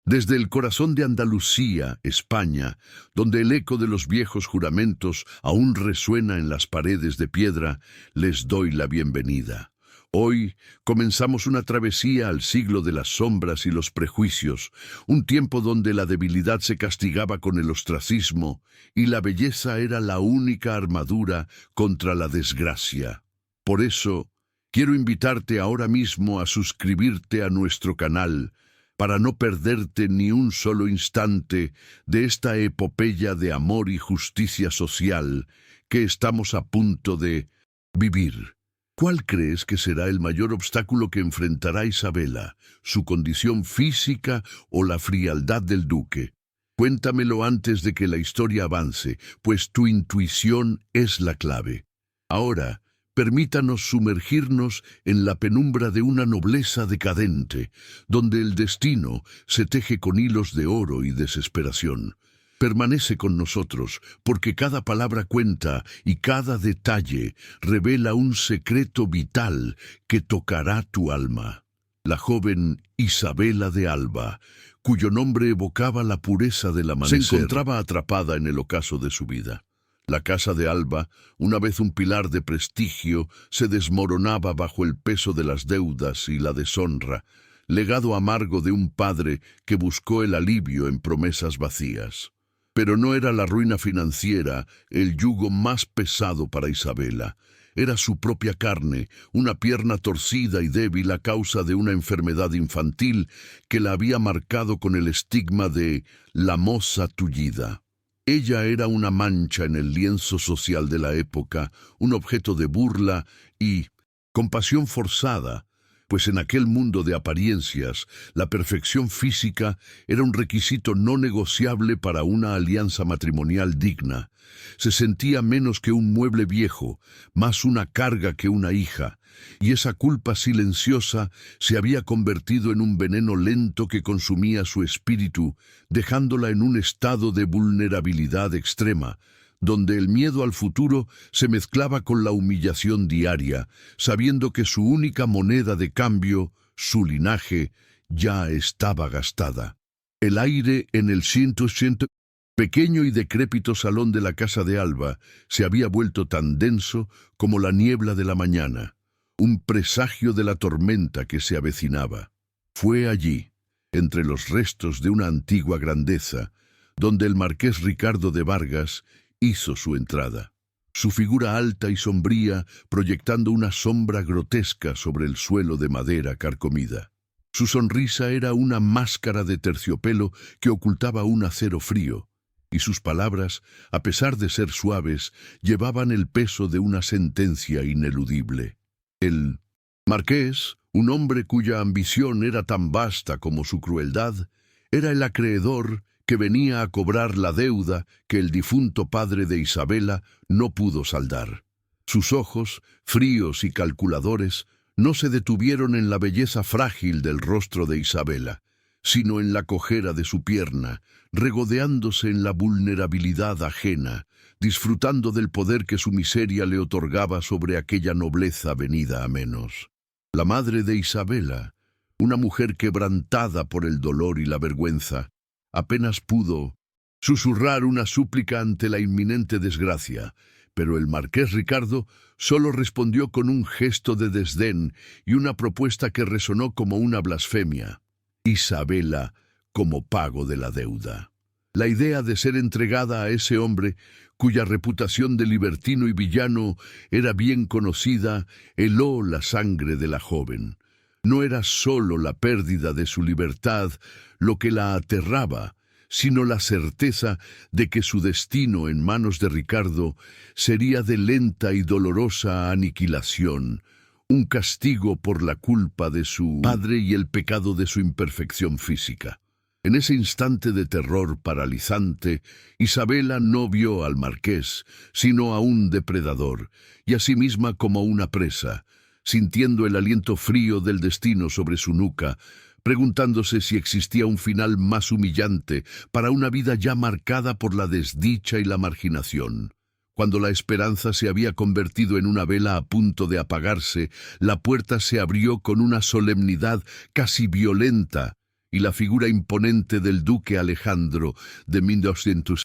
Desde el corazón de Andalucía, España, donde el eco de los viejos juramentos aún resuena en las paredes de piedra, les doy la bienvenida. Hoy comenzamos una travesía al siglo de las sombras y los prejuicios, un tiempo donde la debilidad se castigaba con el ostracismo y la belleza era la única armadura contra la desgracia. Por eso, quiero invitarte ahora mismo a suscribirte a nuestro canal, para no perderte ni un solo instante de esta epopeya de amor y justicia social que estamos a punto de vivir. ¿Cuál crees que será el mayor obstáculo que enfrentará Isabela, su condición física o la frialdad del duque? Cuéntamelo antes de que la historia avance, pues tu intuición es la clave. Ahora, permítanos sumergirnos en la penumbra de una nobleza decadente, donde el destino se teje con hilos de oro y desesperación. Permanece con nosotros, porque cada palabra cuenta y cada detalle revela un secreto vital que tocará tu alma. La joven Isabela de Alba, cuyo nombre evocaba la pureza del amanecer, se encontraba atrapada en el ocaso de su vida. La casa de Alba, una vez un pilar de prestigio, se desmoronaba bajo el peso de las deudas y la deshonra, legado amargo de un padre que buscó el alivio en promesas vacías. Pero no era la ruina financiera el yugo más pesado para Isabela. Era su propia carne, una pierna torcida y débil a causa de una enfermedad infantil que la había marcado con el estigma de la moza tullida. Ella era una mancha en el lienzo social de la época, un objeto de burla y compasión forzada, pues en aquel mundo de apariencias, la perfección física era un requisito no negociable para una alianza matrimonial digna. Se sentía menos que un mueble viejo, más una carga que una hija, y esa culpa silenciosa se había convertido en un veneno lento que consumía su espíritu, dejándola en un estado de vulnerabilidad extrema, donde el miedo al futuro se mezclaba con la humillación diaria, sabiendo que su única moneda de cambio, su linaje, ya estaba gastada. El aire en el pequeño y decrépito salón de la casa de Alba se había vuelto tan denso como la niebla de la mañana, un presagio de la tormenta que se avecinaba. Fue allí, entre los restos de una antigua grandeza, donde el marqués Ricardo de Vargas hizo su entrada. Su figura alta y sombría proyectando una sombra grotesca sobre el suelo de madera carcomida. Su sonrisa era una máscara de terciopelo que ocultaba un acero frío, y sus palabras, a pesar de ser suaves, llevaban el peso de una sentencia ineludible. El marqués, un hombre cuya ambición era tan vasta como su crueldad, era el acreedor que venía a cobrar la deuda que el difunto padre de Isabela no pudo saldar. Sus ojos, fríos y calculadores, no se detuvieron en la belleza frágil del rostro de Isabela, sino en la cojera de su pierna, regodeándose en la vulnerabilidad ajena, disfrutando del poder que su miseria le otorgaba sobre aquella nobleza venida a menos. La madre de Isabela, una mujer quebrantada por el dolor y la vergüenza, apenas pudo susurrar una súplica ante la inminente desgracia, pero el marqués Ricardo solo respondió con un gesto de desdén y una propuesta que resonó como una blasfemia: Isabela como pago de la deuda. La idea de ser entregada a ese hombre, cuya reputación de libertino y villano era bien conocida, heló la sangre de la joven. No era solo la pérdida de su libertad lo que la aterraba, sino la certeza de que su destino en manos de Ricardo sería de lenta y dolorosa aniquilación, un castigo por la culpa de su padre y el pecado de su imperfección física. En ese instante de terror paralizante, Isabela no vio al marqués, sino a un depredador, y a sí misma como una presa, sintiendo el aliento frío del destino sobre su nuca, preguntándose si existía un final más humillante para una vida ya marcada por la desdicha y la marginación. Cuando la esperanza se había convertido en una vela a punto de apagarse, la puerta se abrió con una solemnidad casi violenta, y la figura imponente del duque Alejandro de 1200.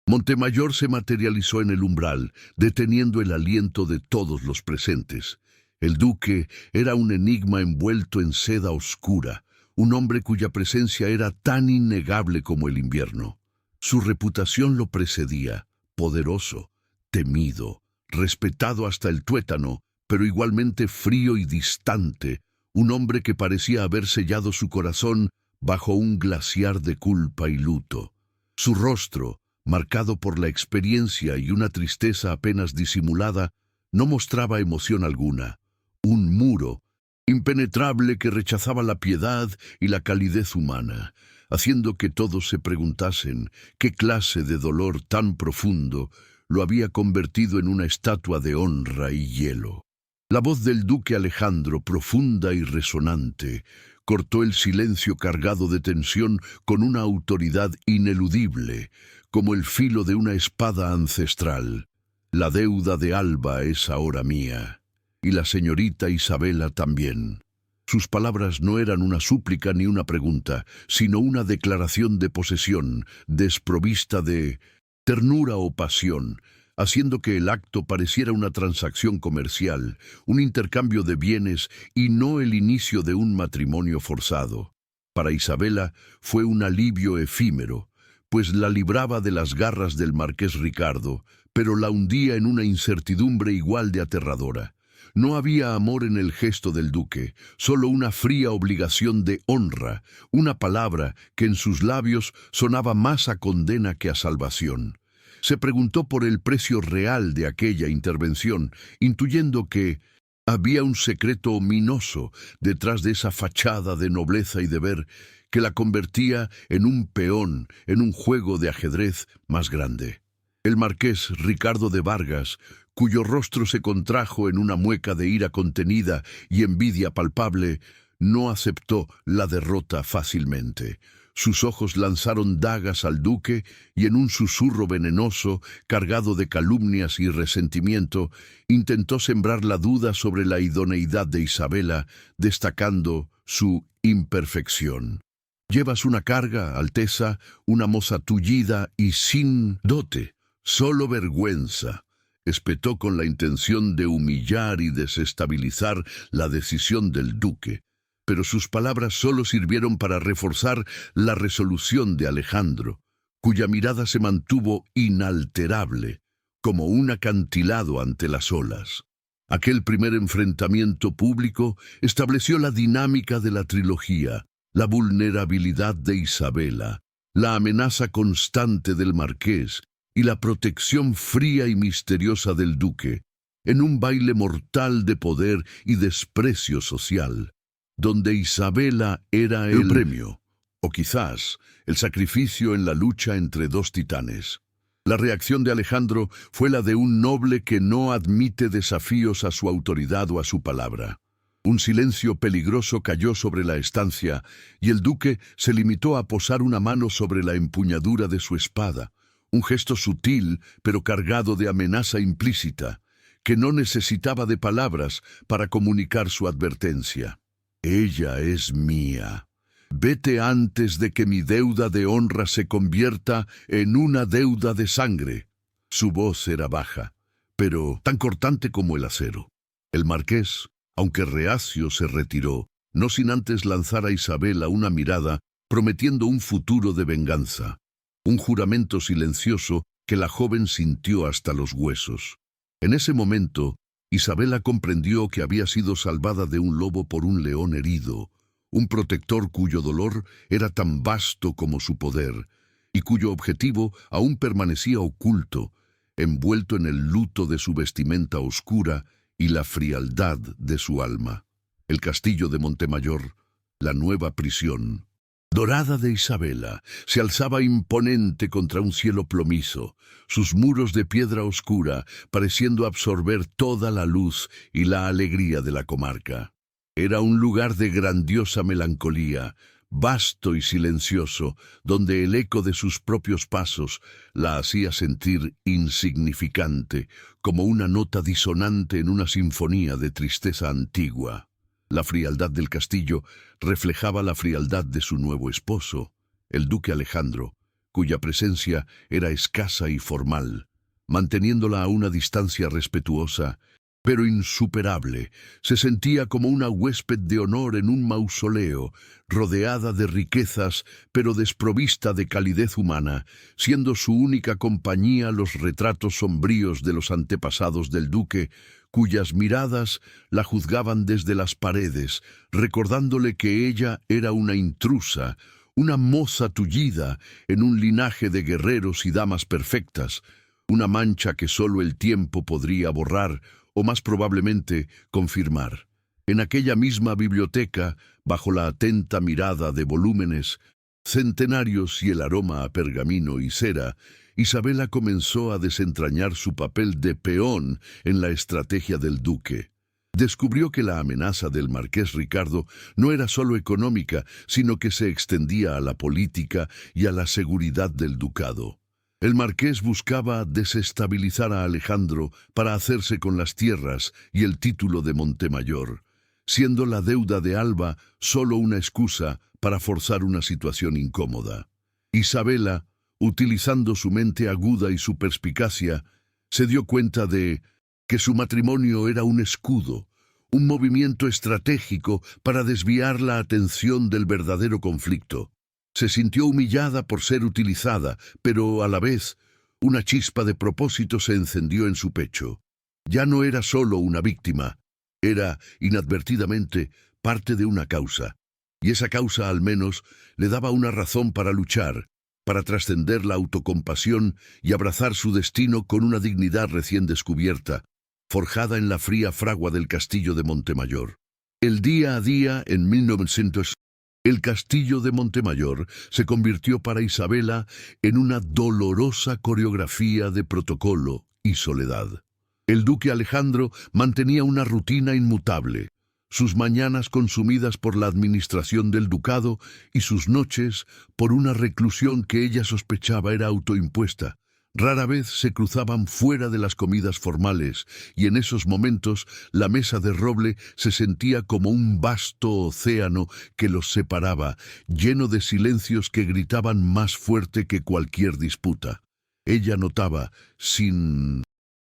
Montemayor se materializó en el umbral, deteniendo el aliento de todos los presentes. El duque era un enigma envuelto en seda oscura, un hombre cuya presencia era tan innegable como el invierno. Su reputación lo precedía, poderoso, temido, respetado hasta el tuétano, pero igualmente frío y distante, un hombre que parecía haber sellado su corazón bajo un glaciar de culpa y luto. Su rostro, marcado por la experiencia y una tristeza apenas disimulada, no mostraba emoción alguna. Un muro impenetrable que rechazaba la piedad y la calidez humana, haciendo que todos se preguntasen qué clase de dolor tan profundo lo había convertido en una estatua de honra y hielo. La voz del duque Alejandro, profunda y resonante, cortó el silencio cargado de tensión con una autoridad ineludible, como el filo de una espada ancestral. La deuda de Alba es ahora mía, y la señorita Isabela también. Sus palabras no eran una súplica ni una pregunta, sino una declaración de posesión, desprovista de ternura o pasión, haciendo que el acto pareciera una transacción comercial, un intercambio de bienes y no el inicio de un matrimonio forzado. Para Isabela fue un alivio efímero, pues la libraba de las garras del marqués Ricardo, pero la hundía en una incertidumbre igual de aterradora. No había amor en el gesto del duque, solo una fría obligación de honra, una palabra que en sus labios sonaba más a condena que a salvación. Se preguntó por el precio real de aquella intervención, intuyendo que había un secreto ominoso detrás de esa fachada de nobleza y deber que la convertía en un peón en un juego de ajedrez más grande. El marqués Ricardo de Vargas, cuyo rostro se contrajo en una mueca de ira contenida y envidia palpable, no aceptó la derrota fácilmente. Sus ojos lanzaron dagas al duque y en un susurro venenoso, cargado de calumnias y resentimiento, intentó sembrar la duda sobre la idoneidad de Isabela, destacando su imperfección. «Llevas una carga, Alteza, una moza tullida y sin dote, solo vergüenza», espetó con la intención de humillar y desestabilizar la decisión del duque. Pero sus palabras solo sirvieron para reforzar la resolución de Alejandro, cuya mirada se mantuvo inalterable, como un acantilado ante las olas. Aquel primer enfrentamiento público estableció la dinámica de la trilogía, la vulnerabilidad de Isabela, la amenaza constante del marqués y la protección fría y misteriosa del duque, en un baile mortal de poder y desprecio social, donde Isabela era el premio, o quizás el sacrificio en la lucha entre dos titanes. La reacción de Alejandro fue la de un noble que no admite desafíos a su autoridad o a su palabra. Un silencio peligroso cayó sobre la estancia y el duque se limitó a posar una mano sobre la empuñadura de su espada, un gesto sutil pero cargado de amenaza implícita, que no necesitaba de palabras para comunicar su advertencia. «Ella es mía. Vete antes de que mi deuda de honra se convierta en una deuda de sangre». Su voz era baja, pero tan cortante como el acero. El marqués, aunque reacio, se retiró, no sin antes lanzar a Isabela una mirada prometiendo un futuro de venganza, un juramento silencioso que la joven sintió hasta los huesos. En ese momento, Isabela comprendió que había sido salvada de un lobo por un león herido, un protector cuyo dolor era tan vasto como su poder, y cuyo objetivo aún permanecía oculto, envuelto en el luto de su vestimenta oscura y la frialdad de su alma. El castillo de Montemayor, la nueva prisión dorada de Isabela, se alzaba imponente contra un cielo plomizo, sus muros de piedra oscura pareciendo absorber toda la luz y la alegría de la comarca. Era un lugar de grandiosa melancolía, vasto y silencioso, donde el eco de sus propios pasos la hacía sentir insignificante, como una nota disonante en una sinfonía de tristeza antigua. La frialdad del castillo reflejaba la frialdad de su nuevo esposo, el duque Alejandro, cuya presencia era escasa y formal, manteniéndola a una distancia respetuosa, pero insuperable. Se sentía como una huésped de honor en un mausoleo, rodeada de riquezas, pero desprovista de calidez humana, siendo su única compañía los retratos sombríos de los antepasados del duque, cuyas miradas la juzgaban desde las paredes, recordándole que ella era una intrusa, una moza tullida en un linaje de guerreros y damas perfectas, una mancha que solo el tiempo podría borrar, o más probablemente confirmar. En aquella misma biblioteca, bajo la atenta mirada de volúmenes, centenarios y el aroma a pergamino y cera, Isabela comenzó a desentrañar su papel de peón en la estrategia del duque. Descubrió que la amenaza del marqués Ricardo no era solo económica, sino que se extendía a la política y a la seguridad del ducado. El marqués buscaba desestabilizar a Alejandro para hacerse con las tierras y el título de Montemayor, siendo la deuda de Alba solo una excusa para forzar una situación incómoda. Isabela, utilizando su mente aguda y su perspicacia, se dio cuenta de que su matrimonio era un escudo, un movimiento estratégico para desviar la atención del verdadero conflicto. Se sintió humillada por ser utilizada, pero a la vez, una chispa de propósito se encendió en su pecho. Ya no era solo una víctima, era, inadvertidamente, parte de una causa. Y esa causa, al menos, le daba una razón para luchar, para trascender la autocompasión y abrazar su destino con una dignidad recién descubierta, forjada en la fría fragua del castillo de Montemayor. El día a día, en 1900, el castillo de Montemayor se convirtió para Isabela en una dolorosa coreografía de protocolo y soledad. El duque Alejandro mantenía una rutina inmutable, sus mañanas consumidas por la administración del ducado y sus noches por una reclusión que ella sospechaba era autoimpuesta. Rara vez se cruzaban fuera de las comidas formales, y en esos momentos la mesa de roble se sentía como un vasto océano que los separaba, lleno de silencios que gritaban más fuerte que cualquier disputa. Ella notaba, sin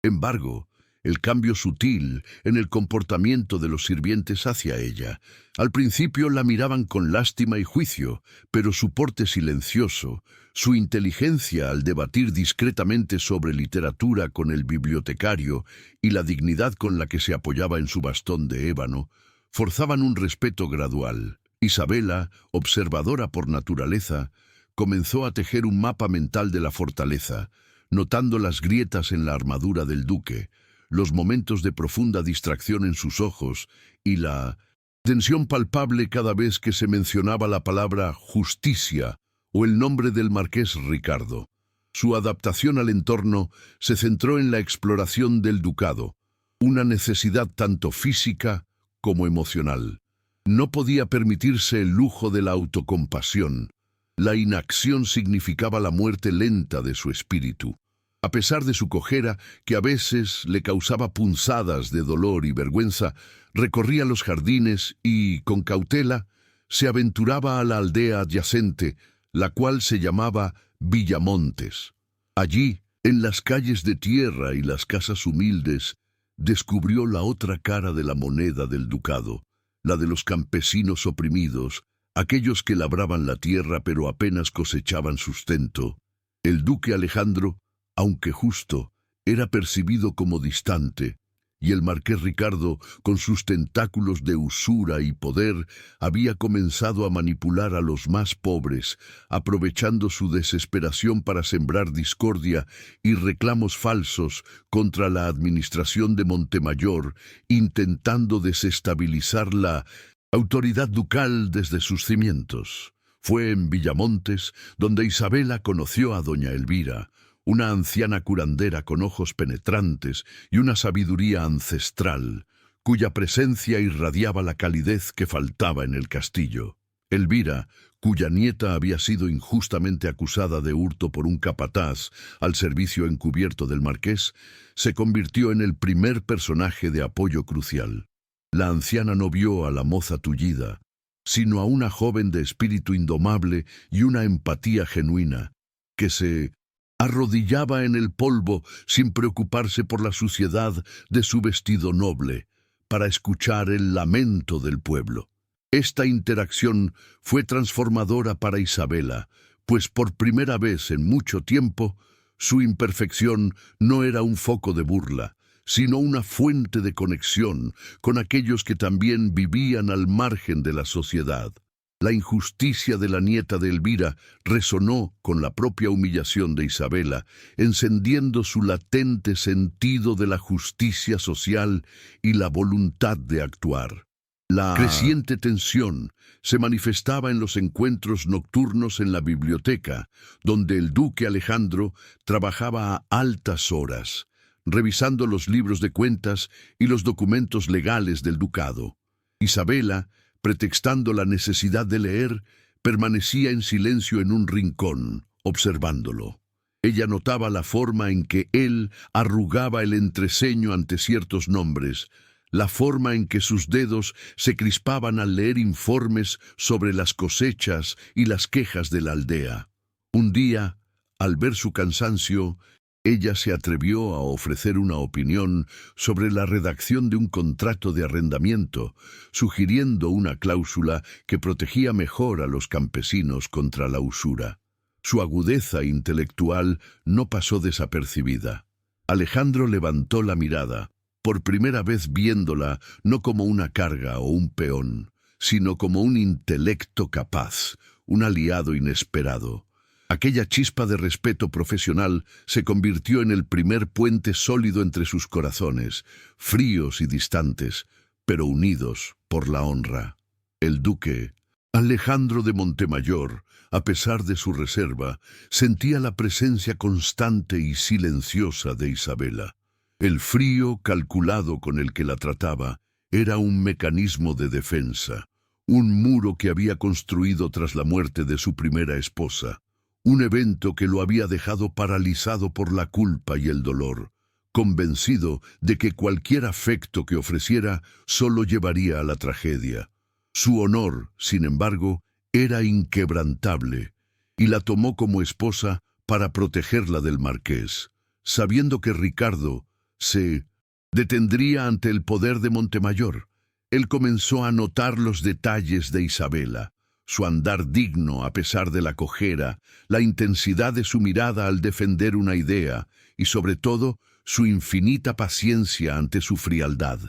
embargo, el cambio sutil en el comportamiento de los sirvientes hacia ella. Al principio la miraban con lástima y juicio, pero su porte silencioso, su inteligencia al debatir discretamente sobre literatura con el bibliotecario y la dignidad con la que se apoyaba en su bastón de ébano, forzaban un respeto gradual. Isabela, observadora por naturaleza, comenzó a tejer un mapa mental de la fortaleza, notando las grietas en la armadura del duque, los momentos de profunda distracción en sus ojos y la tensión palpable cada vez que se mencionaba la palabra justicia o el nombre del marqués Ricardo. Su adaptación al entorno se centró en la exploración del ducado, una necesidad tanto física como emocional. No podía permitirse el lujo de la autocompasión. La inacción significaba la muerte lenta de su espíritu. A pesar de su cojera, que a veces le causaba punzadas de dolor y vergüenza, recorría los jardines y, con cautela, se aventuraba a la aldea adyacente, la cual se llamaba Villamontes. Allí, en las calles de tierra y las casas humildes, descubrió la otra cara de la moneda del ducado, la de los campesinos oprimidos, aquellos que labraban la tierra pero apenas cosechaban sustento. El duque Alejandro, aunque justo, era percibido como distante, y el marqués Ricardo, con sus tentáculos de usura y poder, había comenzado a manipular a los más pobres, aprovechando su desesperación para sembrar discordia y reclamos falsos contra la administración de Montemayor, intentando desestabilizar la autoridad ducal desde sus cimientos. Fue en Villamontes donde Isabela conoció a doña Elvira, una anciana curandera con ojos penetrantes y una sabiduría ancestral, cuya presencia irradiaba la calidez que faltaba en el castillo. Elvira, cuya nieta había sido injustamente acusada de hurto por un capataz al servicio encubierto del marqués, se convirtió en el primer personaje de apoyo crucial. La anciana no vio a la moza tullida, sino a una joven de espíritu indomable y una empatía genuina, que se arrodillaba en el polvo sin preocuparse por la suciedad de su vestido noble, para escuchar el lamento del pueblo. Esta interacción fue transformadora para Isabela, pues por primera vez en mucho tiempo, su imperfección no era un foco de burla, sino una fuente de conexión con aquellos que también vivían al margen de la sociedad. La injusticia de la nieta de Elvira resonó con la propia humillación de Isabela, encendiendo su latente sentido de la justicia social y la voluntad de actuar. La creciente tensión se manifestaba en los encuentros nocturnos en la biblioteca, donde el duque Alejandro trabajaba a altas horas, revisando los libros de cuentas y los documentos legales del ducado. Isabela, pretextando la necesidad de leer, permanecía en silencio en un rincón, observándolo. Ella notaba la forma en que él arrugaba el entreceño ante ciertos nombres, la forma en que sus dedos se crispaban al leer informes sobre las cosechas y las quejas de la aldea. Un día, al ver su cansancio, ella se atrevió a ofrecer una opinión sobre la redacción de un contrato de arrendamiento, sugiriendo una cláusula que protegía mejor a los campesinos contra la usura. Su agudeza intelectual no pasó desapercibida. Alejandro levantó la mirada, por primera vez viéndola no como una carga o un peón, sino como un intelecto capaz, un aliado inesperado. Aquella chispa de respeto profesional se convirtió en el primer puente sólido entre sus corazones, fríos y distantes, pero unidos por la honra. El duque Alejandro de Montemayor, a pesar de su reserva, sentía la presencia constante y silenciosa de Isabela. El frío calculado con el que la trataba era un mecanismo de defensa, un muro que había construido tras la muerte de su primera esposa. Un evento que lo había dejado paralizado por la culpa y el dolor, convencido de que cualquier afecto que ofreciera solo llevaría a la tragedia. Su honor, sin embargo, era inquebrantable, y la tomó como esposa para protegerla del marqués, sabiendo que Ricardo se detendría ante el poder de Montemayor. Él comenzó a notar los detalles de Isabela, su andar digno a pesar de la cojera, la intensidad de su mirada al defender una idea y, sobre todo, su infinita paciencia ante su frialdad.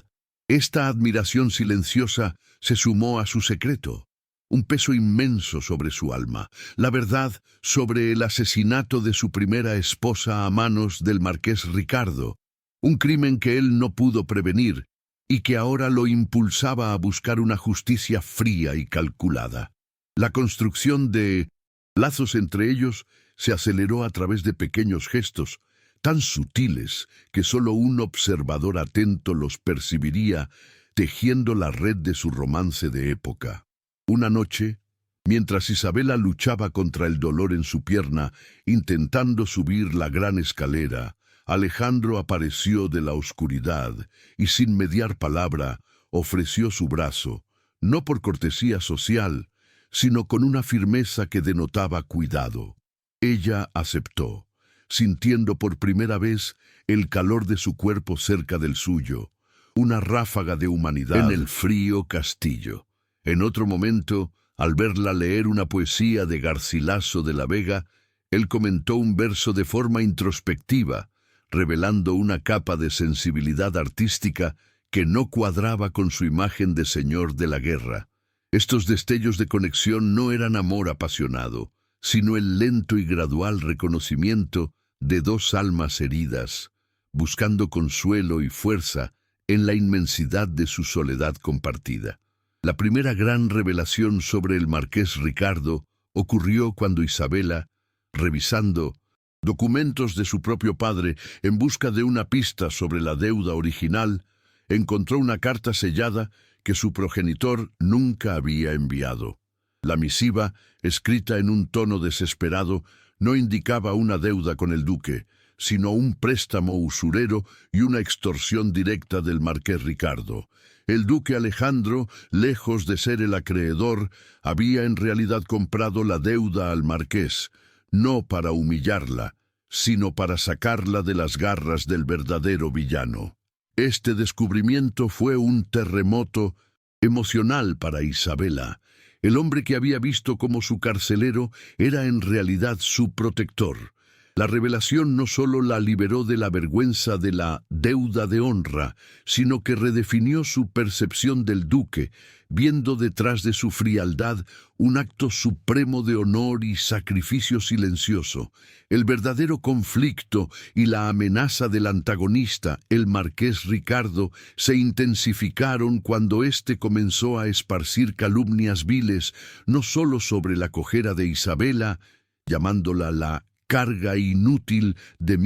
Esta admiración silenciosa se sumó a su secreto, un peso inmenso sobre su alma, la verdad sobre el asesinato de su primera esposa a manos del marqués Ricardo, un crimen que él no pudo prevenir y que ahora lo impulsaba a buscar una justicia fría y calculada. La construcción de lazos entre ellos se aceleró a través de pequeños gestos, tan sutiles que solo un observador atento los percibiría, tejiendo la red de su romance de época. Una noche, mientras Isabela luchaba contra el dolor en su pierna, intentando subir la gran escalera, Alejandro apareció de la oscuridad y, sin mediar palabra, ofreció su brazo, no por cortesía social, sino con una firmeza que denotaba cuidado. Ella aceptó, sintiendo por primera vez el calor de su cuerpo cerca del suyo, una ráfaga de humanidad en el frío castillo. En otro momento, al verla leer una poesía de Garcilaso de la Vega, él comentó un verso de forma introspectiva, revelando una capa de sensibilidad artística que no cuadraba con su imagen de señor de la guerra. Estos destellos de conexión no eran amor apasionado, sino el lento y gradual reconocimiento de dos almas heridas, buscando consuelo y fuerza en la inmensidad de su soledad compartida. La primera gran revelación sobre el marqués Ricardo ocurrió cuando Isabela, revisando documentos de su propio padre en busca de una pista sobre la deuda original, encontró una carta sellada que su progenitor nunca había enviado. La misiva, escrita en un tono desesperado, no indicaba una deuda con el duque, sino un préstamo usurero y una extorsión directa del marqués Ricardo. El duque Alejandro, lejos de ser el acreedor, había en realidad comprado la deuda al marqués, no para humillarla, sino para sacarla de las garras del verdadero villano. Este descubrimiento fue un terremoto emocional para Isabela. El hombre que había visto como su carcelero era en realidad su protector. La revelación no solo la liberó de la vergüenza de la deuda de honra, sino que redefinió su percepción del duque, viendo detrás de su frialdad un acto supremo de honor y sacrificio silencioso. El verdadero conflicto y la amenaza del antagonista, el marqués Ricardo, se intensificaron cuando éste comenzó a esparcir calumnias viles, no solo sobre la cojera de Isabela, llamándola la carga inútil de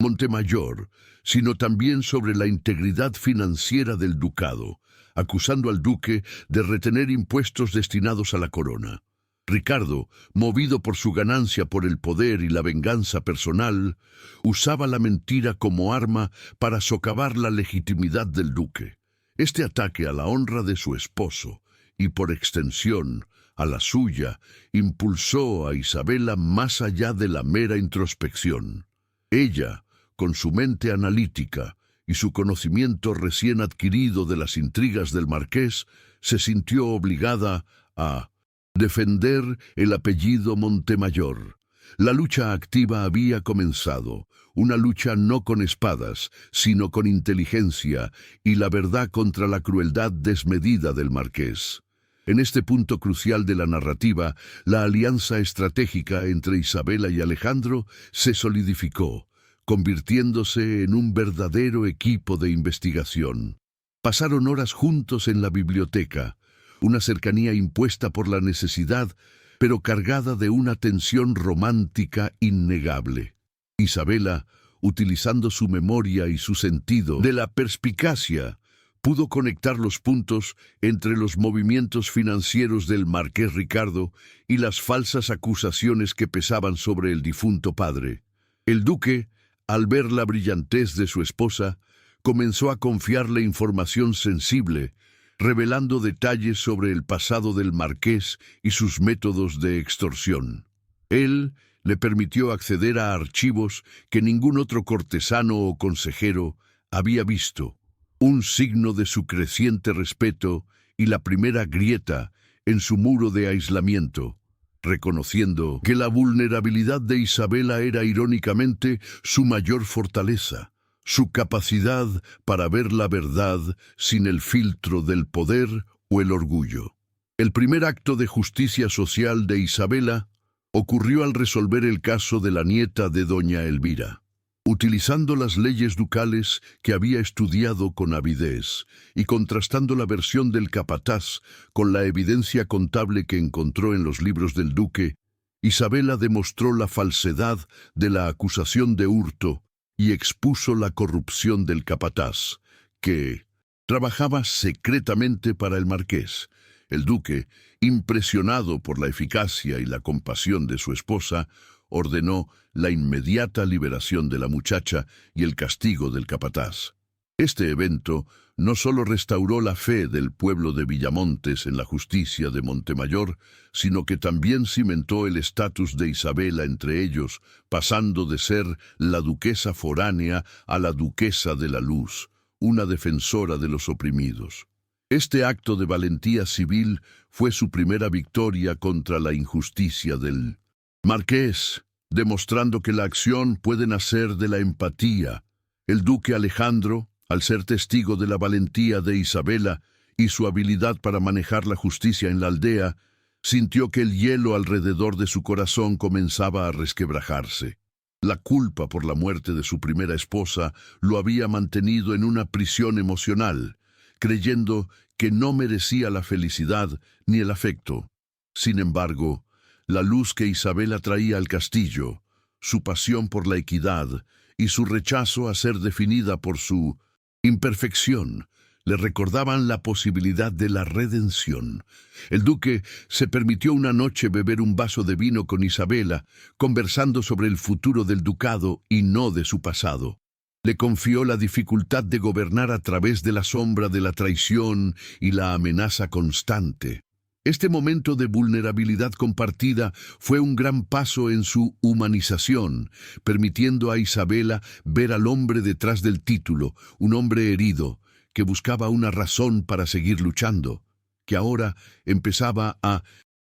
Montemayor, sino también sobre la integridad financiera del ducado, acusando al duque de retener impuestos destinados a la corona. Ricardo, movido por su ganancia por el poder y la venganza personal, usaba la mentira como arma para socavar la legitimidad del duque. Este ataque a la honra de su esposo, y por extensión, a la suya, impulsó a Isabela más allá de la mera introspección. Ella, con su mente analítica y su conocimiento recién adquirido de las intrigas del marqués, se sintió obligada a defender el apellido Montemayor. La lucha activa había comenzado, una lucha no con espadas, sino con inteligencia y la verdad contra la crueldad desmedida del marqués. En este punto crucial de la narrativa, la alianza estratégica entre Isabela y Alejandro se solidificó, convirtiéndose en un verdadero equipo de investigación. Pasaron horas juntos en la biblioteca, una cercanía impuesta por la necesidad, pero cargada de una tensión romántica innegable. Isabela, utilizando su memoria y su sentido de la perspicacia, pudo conectar los puntos entre los movimientos financieros del marqués Ricardo y las falsas acusaciones que pesaban sobre el difunto padre. El duque, al ver la brillantez de su esposa, comenzó a confiarle información sensible, revelando detalles sobre el pasado del marqués y sus métodos de extorsión. Él le permitió acceder a archivos que ningún otro cortesano o consejero había visto, un signo de su creciente respeto y la primera grieta en su muro de aislamiento, reconociendo que la vulnerabilidad de Isabela era irónicamente su mayor fortaleza, su capacidad para ver la verdad sin el filtro del poder o el orgullo. El primer acto de justicia social de Isabela ocurrió al resolver el caso de la nieta de doña Elvira. Utilizando las leyes ducales que había estudiado con avidez y contrastando la versión del capataz con la evidencia contable que encontró en los libros del duque, Isabela demostró la falsedad de la acusación de hurto y expuso la corrupción del capataz, que trabajaba secretamente para el marqués. El duque, impresionado por la eficacia y la compasión de su esposa, ordenó la inmediata liberación de la muchacha y el castigo del capataz. Este evento no solo restauró la fe del pueblo de Villamontes en la justicia de Montemayor, sino que también cimentó el estatus de Isabela entre ellos, pasando de ser la duquesa foránea a la duquesa de la luz, una defensora de los oprimidos. Este acto de valentía civil fue su primera victoria contra la injusticia del marqués, demostrando que la acción puede nacer de la empatía. El duque Alejandro, al ser testigo de la valentía de Isabela y su habilidad para manejar la justicia en la aldea, sintió que el hielo alrededor de su corazón comenzaba a resquebrajarse. La culpa por la muerte de su primera esposa lo había mantenido en una prisión emocional, creyendo que no merecía la felicidad ni el afecto. Sin embargo, la luz que Isabela traía al castillo, su pasión por la equidad y su rechazo a ser definida por su imperfección, le recordaban la posibilidad de la redención. El duque se permitió una noche beber un vaso de vino con Isabela, conversando sobre el futuro del ducado y no de su pasado. Le confió la dificultad de gobernar a través de la sombra de la traición y la amenaza constante. Este momento de vulnerabilidad compartida fue un gran paso en su humanización, permitiendo a Isabela ver al hombre detrás del título, un hombre herido, que buscaba una razón para seguir luchando, que ahora empezaba a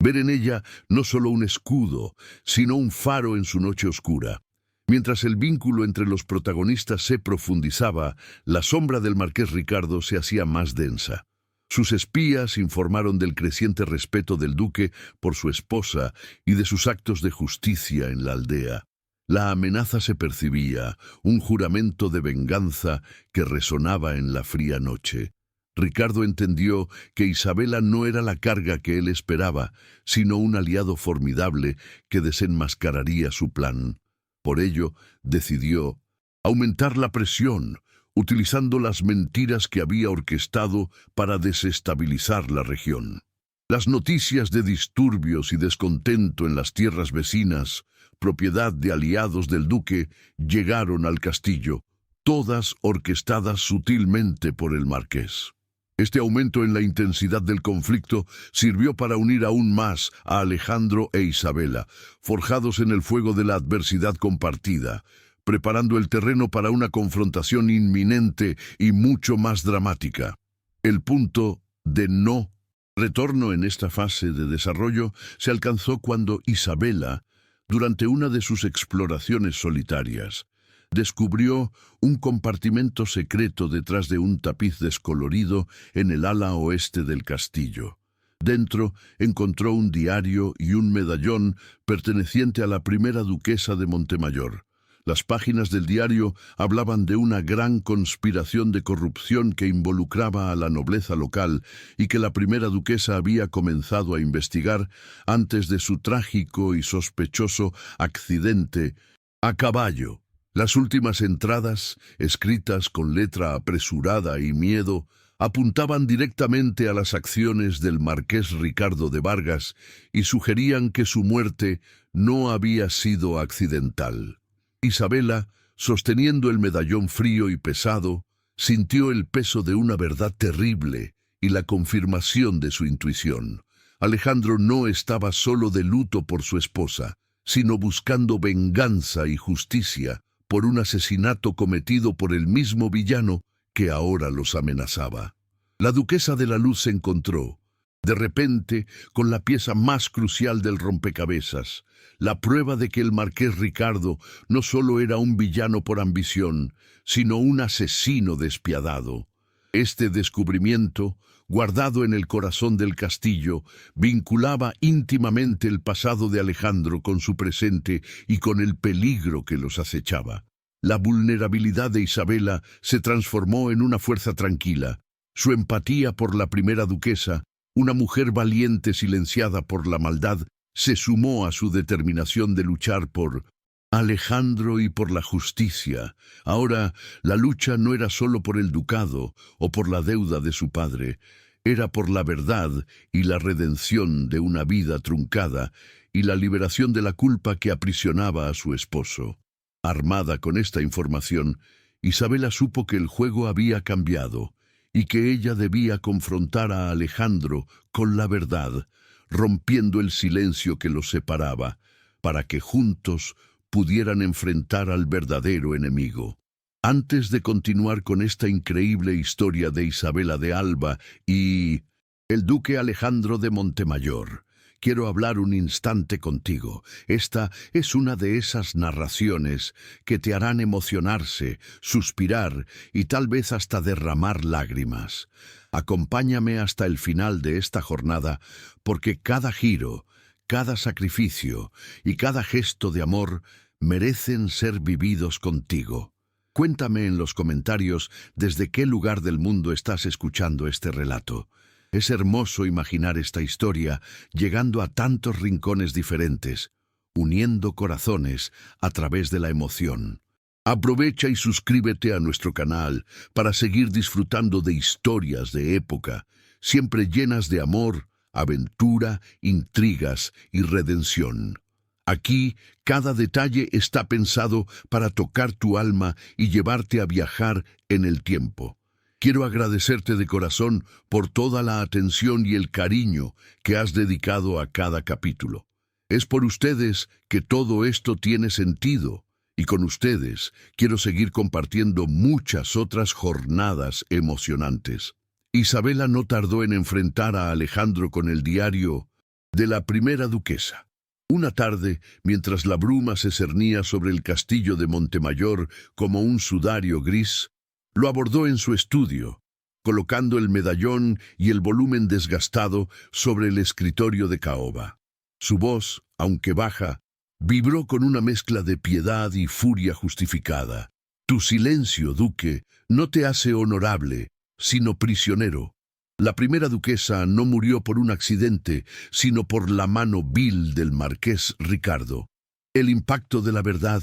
ver en ella no solo un escudo, sino un faro en su noche oscura. Mientras el vínculo entre los protagonistas se profundizaba, la sombra del marqués Ricardo se hacía más densa. Sus espías informaron del creciente respeto del duque por su esposa y de sus actos de justicia en la aldea. La amenaza se percibía, un juramento de venganza que resonaba en la fría noche. Ricardo entendió que Isabela no era la carga que él esperaba, sino un aliado formidable que desenmascararía su plan. Por ello, decidió aumentar la presión, utilizando las mentiras que había orquestado para desestabilizar la región. Las noticias de disturbios y descontento en las tierras vecinas, propiedad de aliados del duque, llegaron al castillo, todas orquestadas sutilmente por el marqués. Este aumento en la intensidad del conflicto sirvió para unir aún más a Alejandro e Isabela, forjados en el fuego de la adversidad compartida, preparando el terreno para una confrontación inminente y mucho más dramática. El punto de no retorno en esta fase de desarrollo se alcanzó cuando Isabela, durante una de sus exploraciones solitarias, descubrió un compartimento secreto detrás de un tapiz descolorido en el ala oeste del castillo. Dentro encontró un diario y un medallón perteneciente a la primera duquesa de Montemayor. Las páginas del diario hablaban de una gran conspiración de corrupción que involucraba a la nobleza local y que la primera duquesa había comenzado a investigar antes de su trágico y sospechoso accidente a caballo. Las últimas entradas, escritas con letra apresurada y miedo, apuntaban directamente a las acciones del marqués Ricardo de Vargas y sugerían que su muerte no había sido accidental. Isabela, sosteniendo el medallón frío y pesado, sintió el peso de una verdad terrible y la confirmación de su intuición. Alejandro no estaba solo de luto por su esposa, sino buscando venganza y justicia por un asesinato cometido por el mismo villano que ahora los amenazaba. La duquesa de la Luz se encontró, de repente, con la pieza más crucial del rompecabezas, la prueba de que el marqués Ricardo no solo era un villano por ambición, sino un asesino despiadado. Este descubrimiento, guardado en el corazón del castillo, vinculaba íntimamente el pasado de Alejandro con su presente y con el peligro que los acechaba. La vulnerabilidad de Isabela se transformó en una fuerza tranquila. Su empatía por la primera duquesa, una mujer valiente silenciada por la maldad, se sumó a su determinación de luchar por Alejandro y por la justicia. Ahora, la lucha no era solo por el ducado o por la deuda de su padre, era por la verdad y la redención de una vida truncada y la liberación de la culpa que aprisionaba a su esposo. Armada con esta información, Isabela supo que el juego había cambiado y que ella debía confrontar a Alejandro con la verdad, rompiendo el silencio que los separaba, para que juntos pudieran enfrentar al verdadero enemigo. Antes de continuar con esta increíble historia de Isabela de Alba y el duque Alejandro de Montemayor, quiero hablar un instante contigo. Esta es una de esas narraciones que te harán emocionarse, suspirar y tal vez hasta derramar lágrimas. Acompáñame hasta el final de esta jornada, porque cada giro, cada sacrificio y cada gesto de amor merecen ser vividos contigo. Cuéntame en los comentarios desde qué lugar del mundo estás escuchando este relato. Es hermoso imaginar esta historia llegando a tantos rincones diferentes, uniendo corazones a través de la emoción. Aprovecha y suscríbete a nuestro canal para seguir disfrutando de historias de época, siempre llenas de amor, aventura, intrigas y redención. Aquí, cada detalle está pensado para tocar tu alma y llevarte a viajar en el tiempo. Quiero agradecerte de corazón por toda la atención y el cariño que has dedicado a cada capítulo. Es por ustedes que todo esto tiene sentido, y con ustedes quiero seguir compartiendo muchas otras jornadas emocionantes. Isabela no tardó en enfrentar a Alejandro con el diario de la primera duquesa. Una tarde, mientras la bruma se cernía sobre el castillo de Montemayor como un sudario gris, lo abordó en su estudio, colocando el medallón y el volumen desgastado sobre el escritorio de caoba. Su voz, aunque baja, vibró con una mezcla de piedad y furia justificada. Tu silencio, duque, no te hace honorable, sino prisionero. La primera duquesa no murió por un accidente, sino por la mano vil del marqués Ricardo. El impacto de la verdad,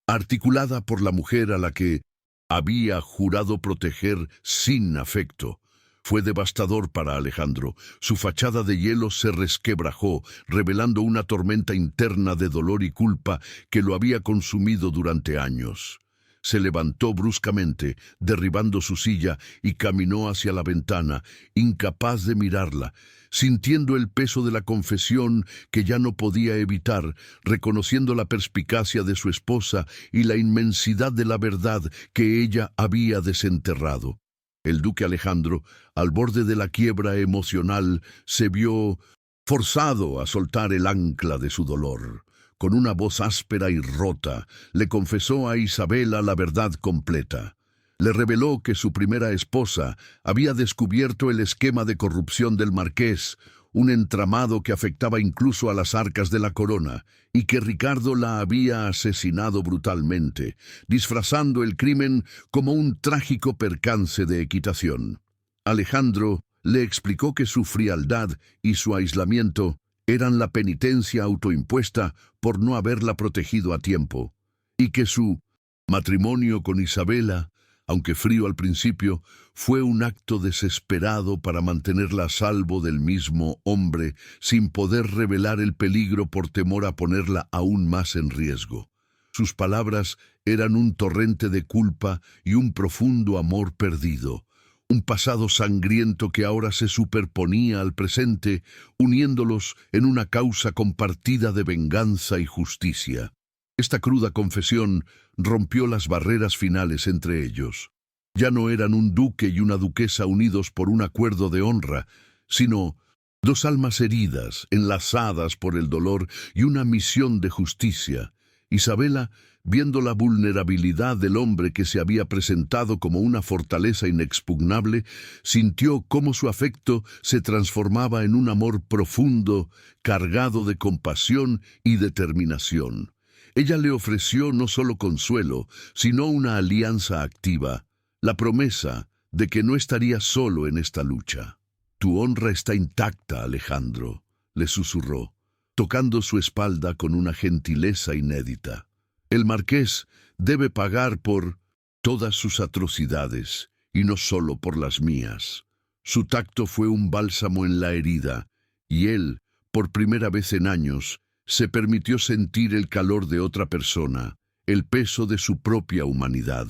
articulada por la mujer a la que había jurado proteger sin afecto, fue devastador para Alejandro. Su fachada de hielo se resquebrajó, revelando una tormenta interna de dolor y culpa que lo había consumido durante años. Se levantó bruscamente, derribando su silla, y caminó hacia la ventana, incapaz de mirarla, sintiendo el peso de la confesión que ya no podía evitar, reconociendo la perspicacia de su esposa y la inmensidad de la verdad que ella había desenterrado. El duque Alejandro, al borde de la quiebra emocional, se vio forzado a soltar el ancla de su dolor. Con una voz áspera y rota, le confesó a Isabela la verdad completa. Le reveló que su primera esposa había descubierto el esquema de corrupción del marqués, un entramado que afectaba incluso a las arcas de la corona, y que Ricardo la había asesinado brutalmente, disfrazando el crimen como un trágico percance de equitación. Alejandro le explicó que su frialdad y su aislamiento eran la penitencia autoimpuesta por no haberla protegido a tiempo, y que su matrimonio con Isabela, aunque frío al principio, fue un acto desesperado para mantenerla a salvo del mismo hombre, sin poder revelar el peligro por temor a ponerla aún más en riesgo. Sus palabras eran un torrente de culpa y un profundo amor perdido, un pasado sangriento que ahora se superponía al presente, uniéndolos en una causa compartida de venganza y justicia. Esta cruda confesión rompió las barreras finales entre ellos. Ya no eran un duque y una duquesa unidos por un acuerdo de honra, sino dos almas heridas, enlazadas por el dolor y una misión de justicia. Isabela, viendo la vulnerabilidad del hombre que se había presentado como una fortaleza inexpugnable, sintió cómo su afecto se transformaba en un amor profundo, cargado de compasión y determinación. Ella le ofreció no solo consuelo, sino una alianza activa, la promesa de que no estaría solo en esta lucha. Tu honra está intacta, Alejandro, le susurró, tocando su espalda con una gentileza inédita. El marqués debe pagar por todas sus atrocidades, y no solo por las mías. Su tacto fue un bálsamo en la herida, y él, por primera vez en años, se permitió sentir el calor de otra persona, el peso de su propia humanidad,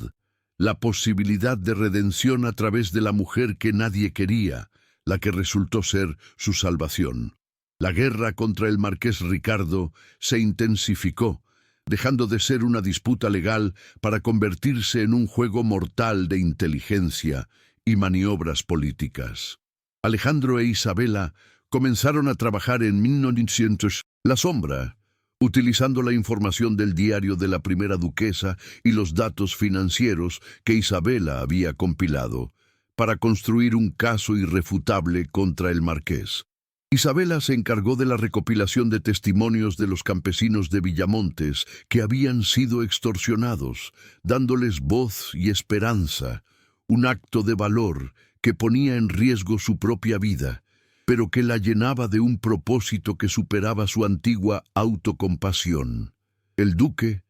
la posibilidad de redención a través de la mujer que nadie quería, la que resultó ser su salvación. La guerra contra el marqués Ricardo se intensificó, dejando de ser una disputa legal para convertirse en un juego mortal de inteligencia y maniobras políticas. Alejandro e Isabela comenzaron a trabajar en 1900, La Sombra, utilizando la información del diario de la primera duquesa y los datos financieros que Isabela había compilado, para construir un caso irrefutable contra el marqués. Isabela se encargó de la recopilación de testimonios de los campesinos de Villamontes que habían sido extorsionados, dándoles voz y esperanza, un acto de valor que ponía en riesgo su propia vida, pero que la llenaba de un propósito que superaba su antigua autocompasión. El duque,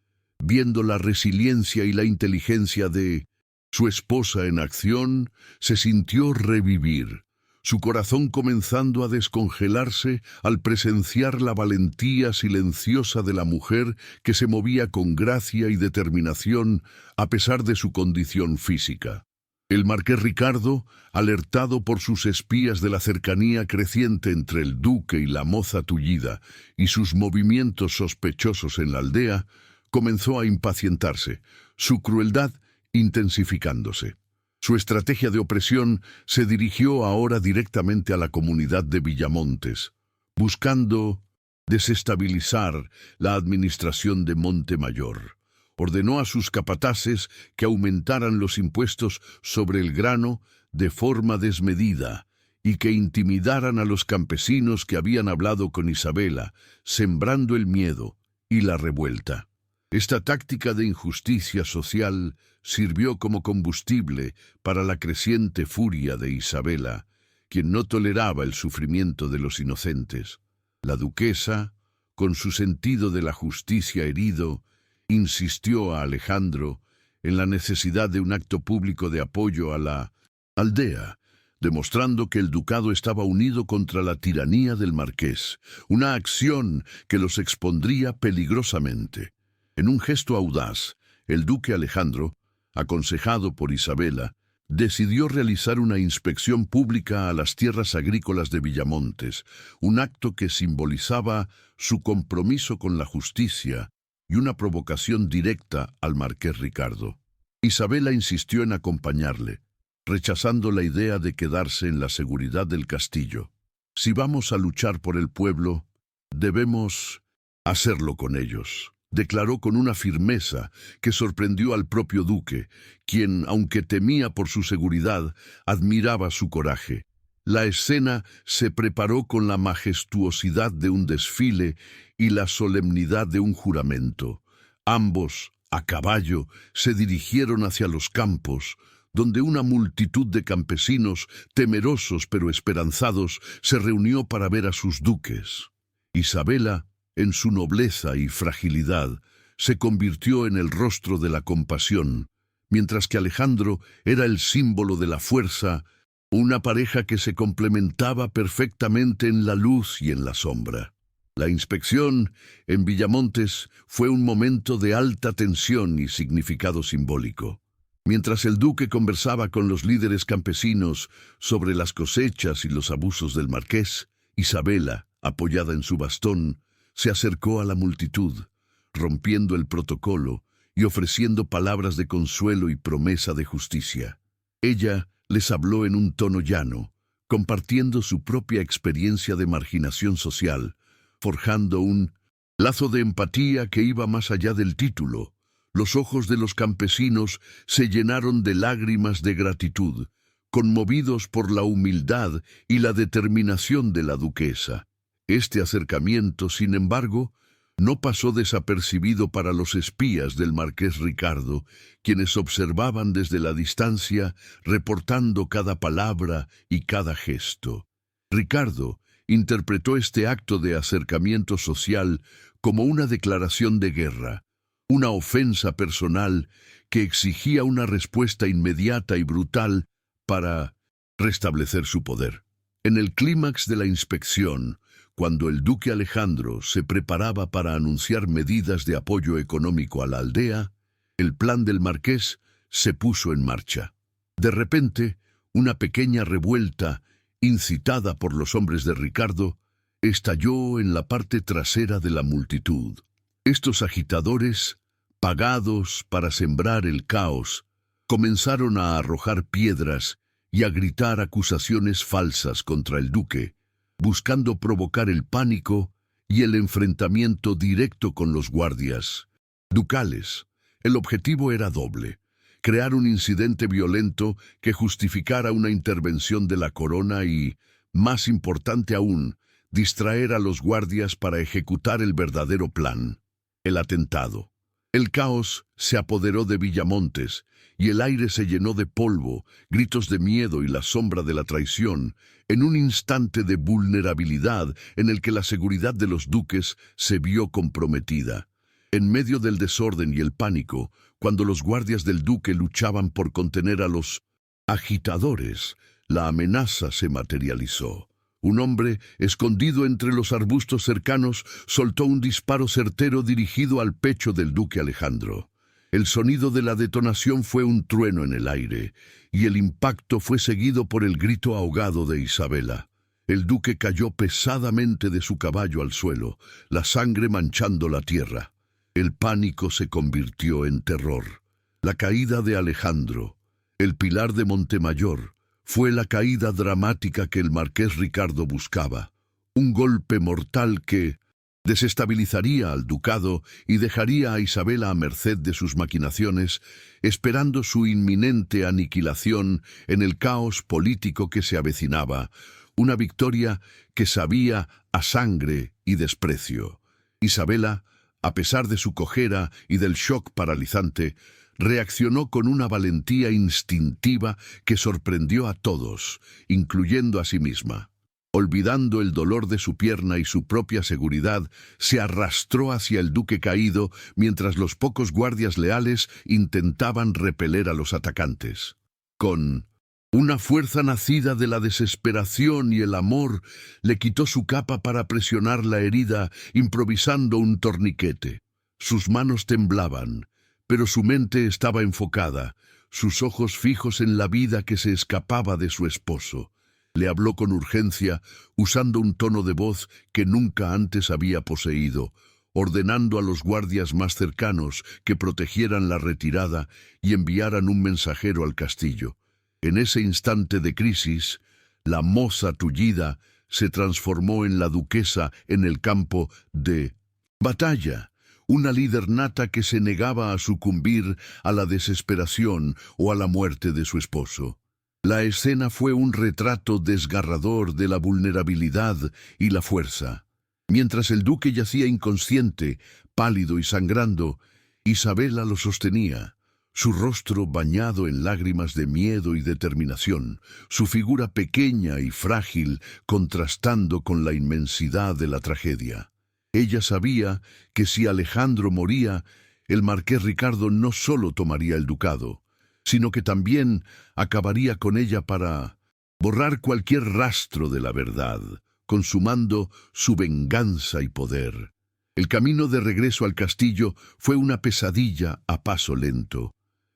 Viendo la resiliencia y la inteligencia de su esposa en acción, se sintió revivir, su corazón comenzando a descongelarse al presenciar la valentía silenciosa de la mujer que se movía con gracia y determinación a pesar de su condición física. El marqués Ricardo, alertado por sus espías de la cercanía creciente entre el duque y la moza tullida y sus movimientos sospechosos en la aldea, comenzó a impacientarse, su crueldad intensificándose. Su estrategia de opresión se dirigió ahora directamente a la comunidad de Villamontes, buscando desestabilizar la administración de Montemayor. Ordenó a sus capataces que aumentaran los impuestos sobre el grano de forma desmedida y que intimidaran a los campesinos que habían hablado con Isabela, sembrando el miedo y la revuelta. Esta táctica de injusticia social sirvió como combustible para la creciente furia de Isabela, quien no toleraba el sufrimiento de los inocentes. La duquesa, con su sentido de la justicia herido, insistió a Alejandro en la necesidad de un acto público de apoyo a la aldea, demostrando que el ducado estaba unido contra la tiranía del marqués, una acción que los expondría peligrosamente. En un gesto audaz, el duque Alejandro, aconsejado por Isabela, decidió realizar una inspección pública a las tierras agrícolas de Villamontes, un acto que simbolizaba su compromiso con la justicia y una provocación directa al marqués Ricardo. Isabela insistió en acompañarle, rechazando la idea de quedarse en la seguridad del castillo. Si vamos a luchar por el pueblo, debemos hacerlo con ellos, declaró con una firmeza que sorprendió al propio duque, quien, aunque temía por su seguridad, admiraba su coraje. La escena se preparó con la majestuosidad de un desfile y la solemnidad de un juramento. Ambos, a caballo, se dirigieron hacia los campos, donde una multitud de campesinos, temerosos pero esperanzados, se reunió para ver a sus duques. Isabela, en su nobleza y fragilidad, se convirtió en el rostro de la compasión, mientras que Alejandro era el símbolo de la fuerza, una pareja que se complementaba perfectamente en la luz y en la sombra. La inspección en Villamontes fue un momento de alta tensión y significado simbólico. Mientras el duque conversaba con los líderes campesinos sobre las cosechas y los abusos del marqués, Isabela, apoyada en su bastón, se acercó a la multitud, rompiendo el protocolo y ofreciendo palabras de consuelo y promesa de justicia. Ella les habló en un tono llano, compartiendo su propia experiencia de marginación social, forjando un lazo de empatía que iba más allá del título. Los ojos de los campesinos se llenaron de lágrimas de gratitud, conmovidos por la humildad y la determinación de la duquesa. Este acercamiento, sin embargo, no pasó desapercibido para los espías del marqués Ricardo, quienes observaban desde la distancia, reportando cada palabra y cada gesto. Ricardo interpretó este acto de acercamiento social como una declaración de guerra, una ofensa personal que exigía una respuesta inmediata y brutal para restablecer su poder. En el clímax de la inspección, cuando el duque Alejandro se preparaba para anunciar medidas de apoyo económico a la aldea, el plan del marqués se puso en marcha. De repente, una pequeña revuelta, incitada por los hombres de Ricardo, estalló en la parte trasera de la multitud. Estos agitadores, pagados para sembrar el caos, comenzaron a arrojar piedras y a gritar acusaciones falsas contra el duque, buscando provocar el pánico y el enfrentamiento directo con los guardias ducales. El objetivo era doble: crear un incidente violento que justificara una intervención de la corona y, más importante aún, distraer a los guardias para ejecutar el verdadero plan, el atentado. El caos se apoderó de Villamontes y el aire se llenó de polvo, gritos de miedo y la sombra de la traición, en un instante de vulnerabilidad en el que la seguridad de los duques se vio comprometida. En medio del desorden y el pánico, cuando los guardias del duque luchaban por contener a los agitadores, la amenaza se materializó. Un hombre, escondido entre los arbustos cercanos, soltó un disparo certero dirigido al pecho del duque Alejandro. El sonido de la detonación fue un trueno en el aire, y el impacto fue seguido por el grito ahogado de Isabela. El duque cayó pesadamente de su caballo al suelo, la sangre manchando la tierra. El pánico se convirtió en terror. La caída de Alejandro, el pilar de Montemayor, fue la caída dramática que el marqués Ricardo buscaba. Un golpe mortal que desestabilizaría al ducado y dejaría a Isabela a merced de sus maquinaciones, esperando su inminente aniquilación en el caos político que se avecinaba, una victoria que sabía a sangre y desprecio. Isabela, a pesar de su cojera y del shock paralizante, reaccionó con una valentía instintiva que sorprendió a todos, incluyendo a sí misma. Olvidando el dolor de su pierna y su propia seguridad, se arrastró hacia el duque caído mientras los pocos guardias leales intentaban repeler a los atacantes. Con una fuerza nacida de la desesperación y el amor, le quitó su capa para presionar la herida, improvisando un torniquete. Sus manos temblaban, pero su mente estaba enfocada, sus ojos fijos en la vida que se escapaba de su esposo. Le habló con urgencia, usando un tono de voz que nunca antes había poseído, ordenando a los guardias más cercanos que protegieran la retirada y enviaran un mensajero al castillo. En ese instante de crisis, la moza tullida se transformó en la duquesa en el campo de batalla, una líder nata que se negaba a sucumbir a la desesperación o a la muerte de su esposo. La escena fue un retrato desgarrador de la vulnerabilidad y la fuerza. Mientras el duque yacía inconsciente, pálido y sangrando, Isabela lo sostenía, su rostro bañado en lágrimas de miedo y determinación, su figura pequeña y frágil contrastando con la inmensidad de la tragedia. Ella sabía que si Alejandro moría, el marqués Ricardo no solo tomaría el ducado, sino que también acabaría con ella para borrar cualquier rastro de la verdad, consumando su venganza y poder. El camino de regreso al castillo fue una pesadilla a paso lento.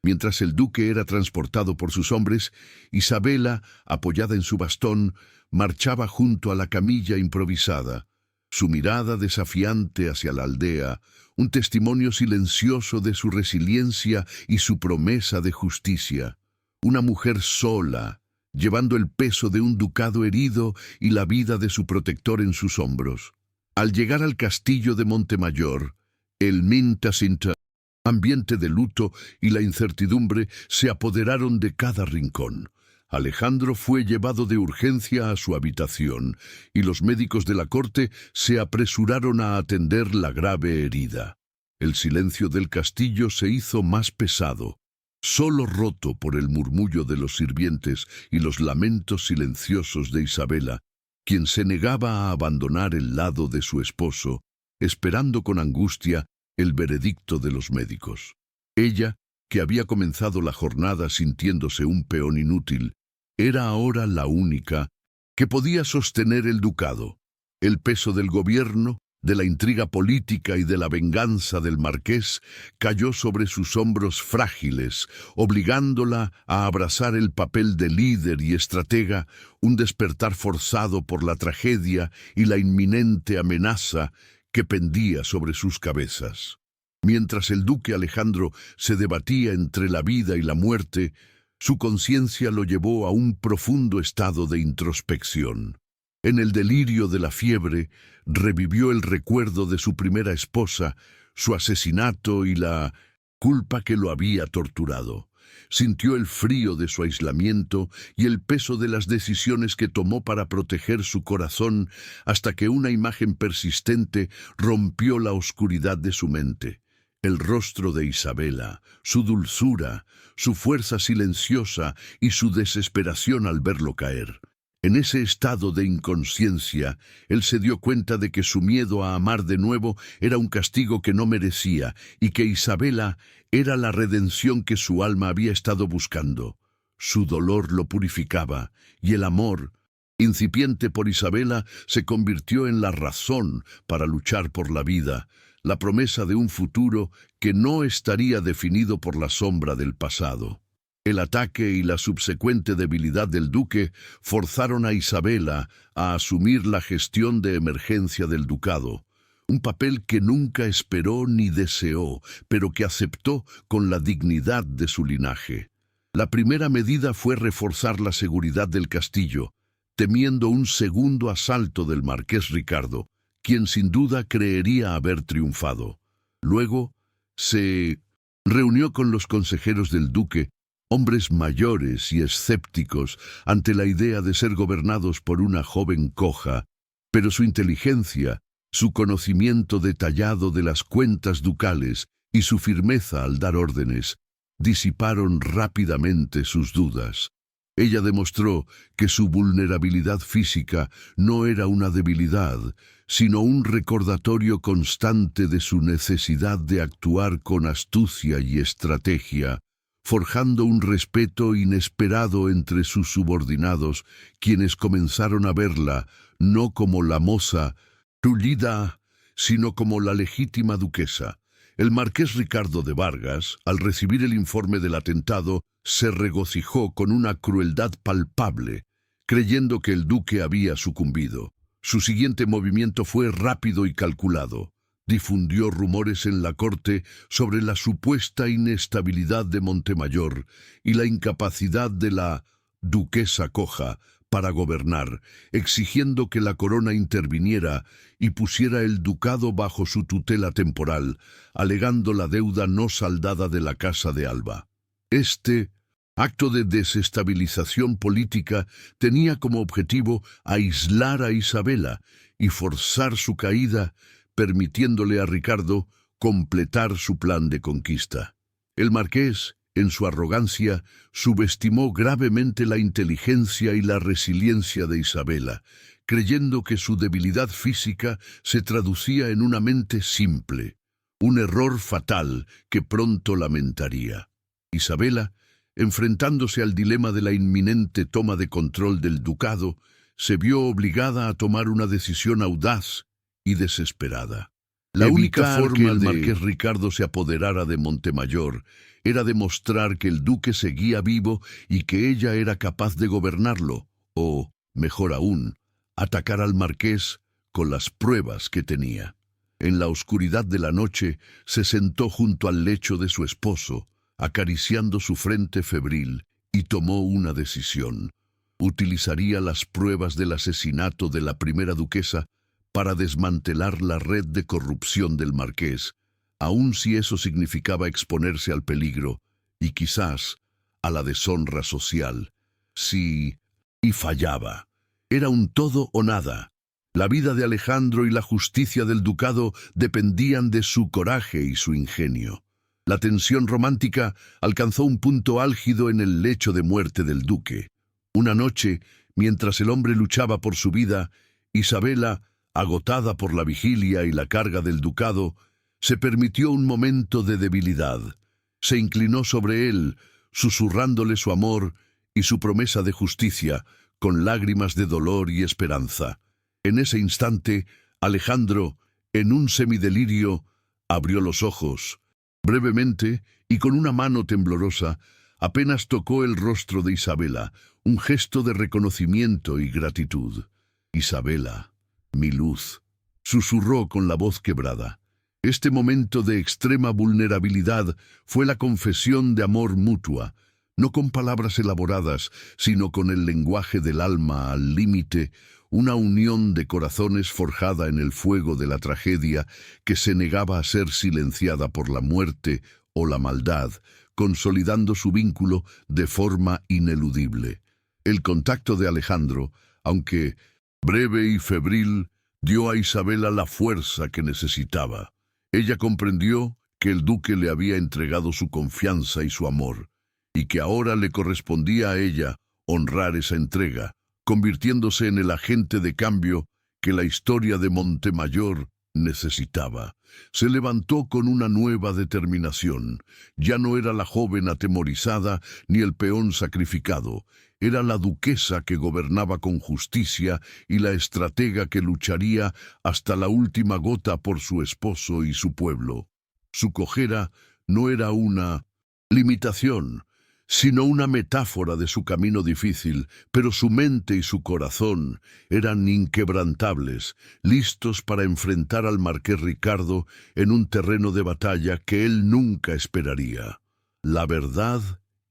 Mientras el duque era transportado por sus hombres, Isabela, apoyada en su bastón, marchaba junto a la camilla improvisada, su mirada desafiante hacia la aldea, un testimonio silencioso de su resiliencia y su promesa de justicia. Una mujer sola, llevando el peso de un ducado herido y la vida de su protector en sus hombros. Al llegar al castillo de Montemayor, el ambiente de luto y la incertidumbre se apoderaron de cada rincón. Alejandro fue llevado de urgencia a su habitación, y los médicos de la corte se apresuraron a atender la grave herida. El silencio del castillo se hizo más pesado, solo roto por el murmullo de los sirvientes y los lamentos silenciosos de Isabela, quien se negaba a abandonar el lado de su esposo, esperando con angustia el veredicto de los médicos. Ella, que había comenzado la jornada sintiéndose un peón inútil, era ahora la única que podía sostener el ducado. El peso del gobierno, de la intriga política y de la venganza del marqués cayó sobre sus hombros frágiles, obligándola a abrazar el papel de líder y estratega, un despertar forzado por la tragedia y la inminente amenaza que pendía sobre sus cabezas. Mientras el duque Alejandro se debatía entre la vida y la muerte, su conciencia lo llevó a un profundo estado de introspección. En el delirio de la fiebre, revivió el recuerdo de su primera esposa, su asesinato y la culpa que lo había torturado. Sintió el frío de su aislamiento y el peso de las decisiones que tomó para proteger su corazón hasta que una imagen persistente rompió la oscuridad de su mente. El rostro de Isabela, su dulzura, su fuerza silenciosa y su desesperación al verlo caer. En ese estado de inconsciencia, él se dio cuenta de que su miedo a amar de nuevo era un castigo que no merecía y que Isabela era la redención que su alma había estado buscando. Su dolor lo purificaba y el amor, incipiente por Isabela, se convirtió en la razón para luchar por la vida, la promesa de un futuro que no estaría definido por la sombra del pasado. El ataque y la subsecuente debilidad del duque forzaron a Isabela a asumir la gestión de emergencia del ducado, un papel que nunca esperó ni deseó, pero que aceptó con la dignidad de su linaje. La primera medida fue reforzar la seguridad del castillo, temiendo un segundo asalto del marqués Ricardo, quien sin duda creería haber triunfado. Luego se reunió con los consejeros del duque, hombres mayores y escépticos ante la idea de ser gobernados por una joven coja, pero su inteligencia, su conocimiento detallado de las cuentas ducales y su firmeza al dar órdenes, disiparon rápidamente sus dudas. Ella demostró que su vulnerabilidad física no era una debilidad, sino un recordatorio constante de su necesidad de actuar con astucia y estrategia, forjando un respeto inesperado entre sus subordinados, quienes comenzaron a verla no como la moza tullida, sino como la legítima duquesa. El marqués Ricardo de Vargas, al recibir el informe del atentado, se regocijó con una crueldad palpable, creyendo que el duque había sucumbido. Su siguiente movimiento fue rápido y calculado. Difundió rumores en la corte sobre la supuesta inestabilidad de Montemayor y la incapacidad de la duquesa coja para gobernar, exigiendo que la corona interviniera y pusiera el ducado bajo su tutela temporal, alegando la deuda no saldada de la Casa de Alba. Este acto de desestabilización política tenía como objetivo aislar a Isabela y forzar su caída, permitiéndole a Ricardo completar su plan de conquista. El marqués, en su arrogancia, subestimó gravemente la inteligencia y la resiliencia de Isabela, creyendo que su debilidad física se traducía en una mente simple, un error fatal que pronto lamentaría. Isabela, enfrentándose al dilema de la inminente toma de control del ducado, se vio obligada a tomar una decisión audaz y desesperada. La única forma que el marqués Ricardo se apoderara de Montemayor era demostrar que el duque seguía vivo y que ella era capaz de gobernarlo, o, mejor aún, atacar al marqués con las pruebas que tenía. En la oscuridad de la noche se sentó junto al lecho de su esposo, acariciando su frente febril, y tomó una decisión. Utilizaría las pruebas del asesinato de la primera duquesa para desmantelar la red de corrupción del marqués, aun si eso significaba exponerse al peligro y quizás a la deshonra social. Y fallaba. Era un todo o nada. La vida de Alejandro y la justicia del ducado dependían de su coraje y su ingenio. La tensión romántica alcanzó un punto álgido en el lecho de muerte del duque. Una noche, mientras el hombre luchaba por su vida, Isabela, agotada por la vigilia y la carga del ducado, se permitió un momento de debilidad. Se inclinó sobre él, susurrándole su amor y su promesa de justicia, con lágrimas de dolor y esperanza. En ese instante, Alejandro, en un semidelirio, abrió los ojos. Brevemente, y con una mano temblorosa, apenas tocó el rostro de Isabela, un gesto de reconocimiento y gratitud. «Isabela, mi luz», susurró con la voz quebrada. Este momento de extrema vulnerabilidad fue la confesión de amor mutua, no con palabras elaboradas, sino con el lenguaje del alma al límite, una unión de corazones forjada en el fuego de la tragedia que se negaba a ser silenciada por la muerte o la maldad, consolidando su vínculo de forma ineludible. El contacto de Alejandro, aunque breve y febril, dio a Isabela la fuerza que necesitaba. Ella comprendió que el duque le había entregado su confianza y su amor, y que ahora le correspondía a ella honrar esa entrega, convirtiéndose en el agente de cambio que la historia de Montemayor necesitaba. Se levantó con una nueva determinación. Ya no era la joven atemorizada ni el peón sacrificado. Era la duquesa que gobernaba con justicia y la estratega que lucharía hasta la última gota por su esposo y su pueblo. Su cojera no era una limitación, sino una metáfora de su camino difícil, pero su mente y su corazón eran inquebrantables, listos para enfrentar al marqués Ricardo en un terreno de batalla que él nunca esperaría: la verdad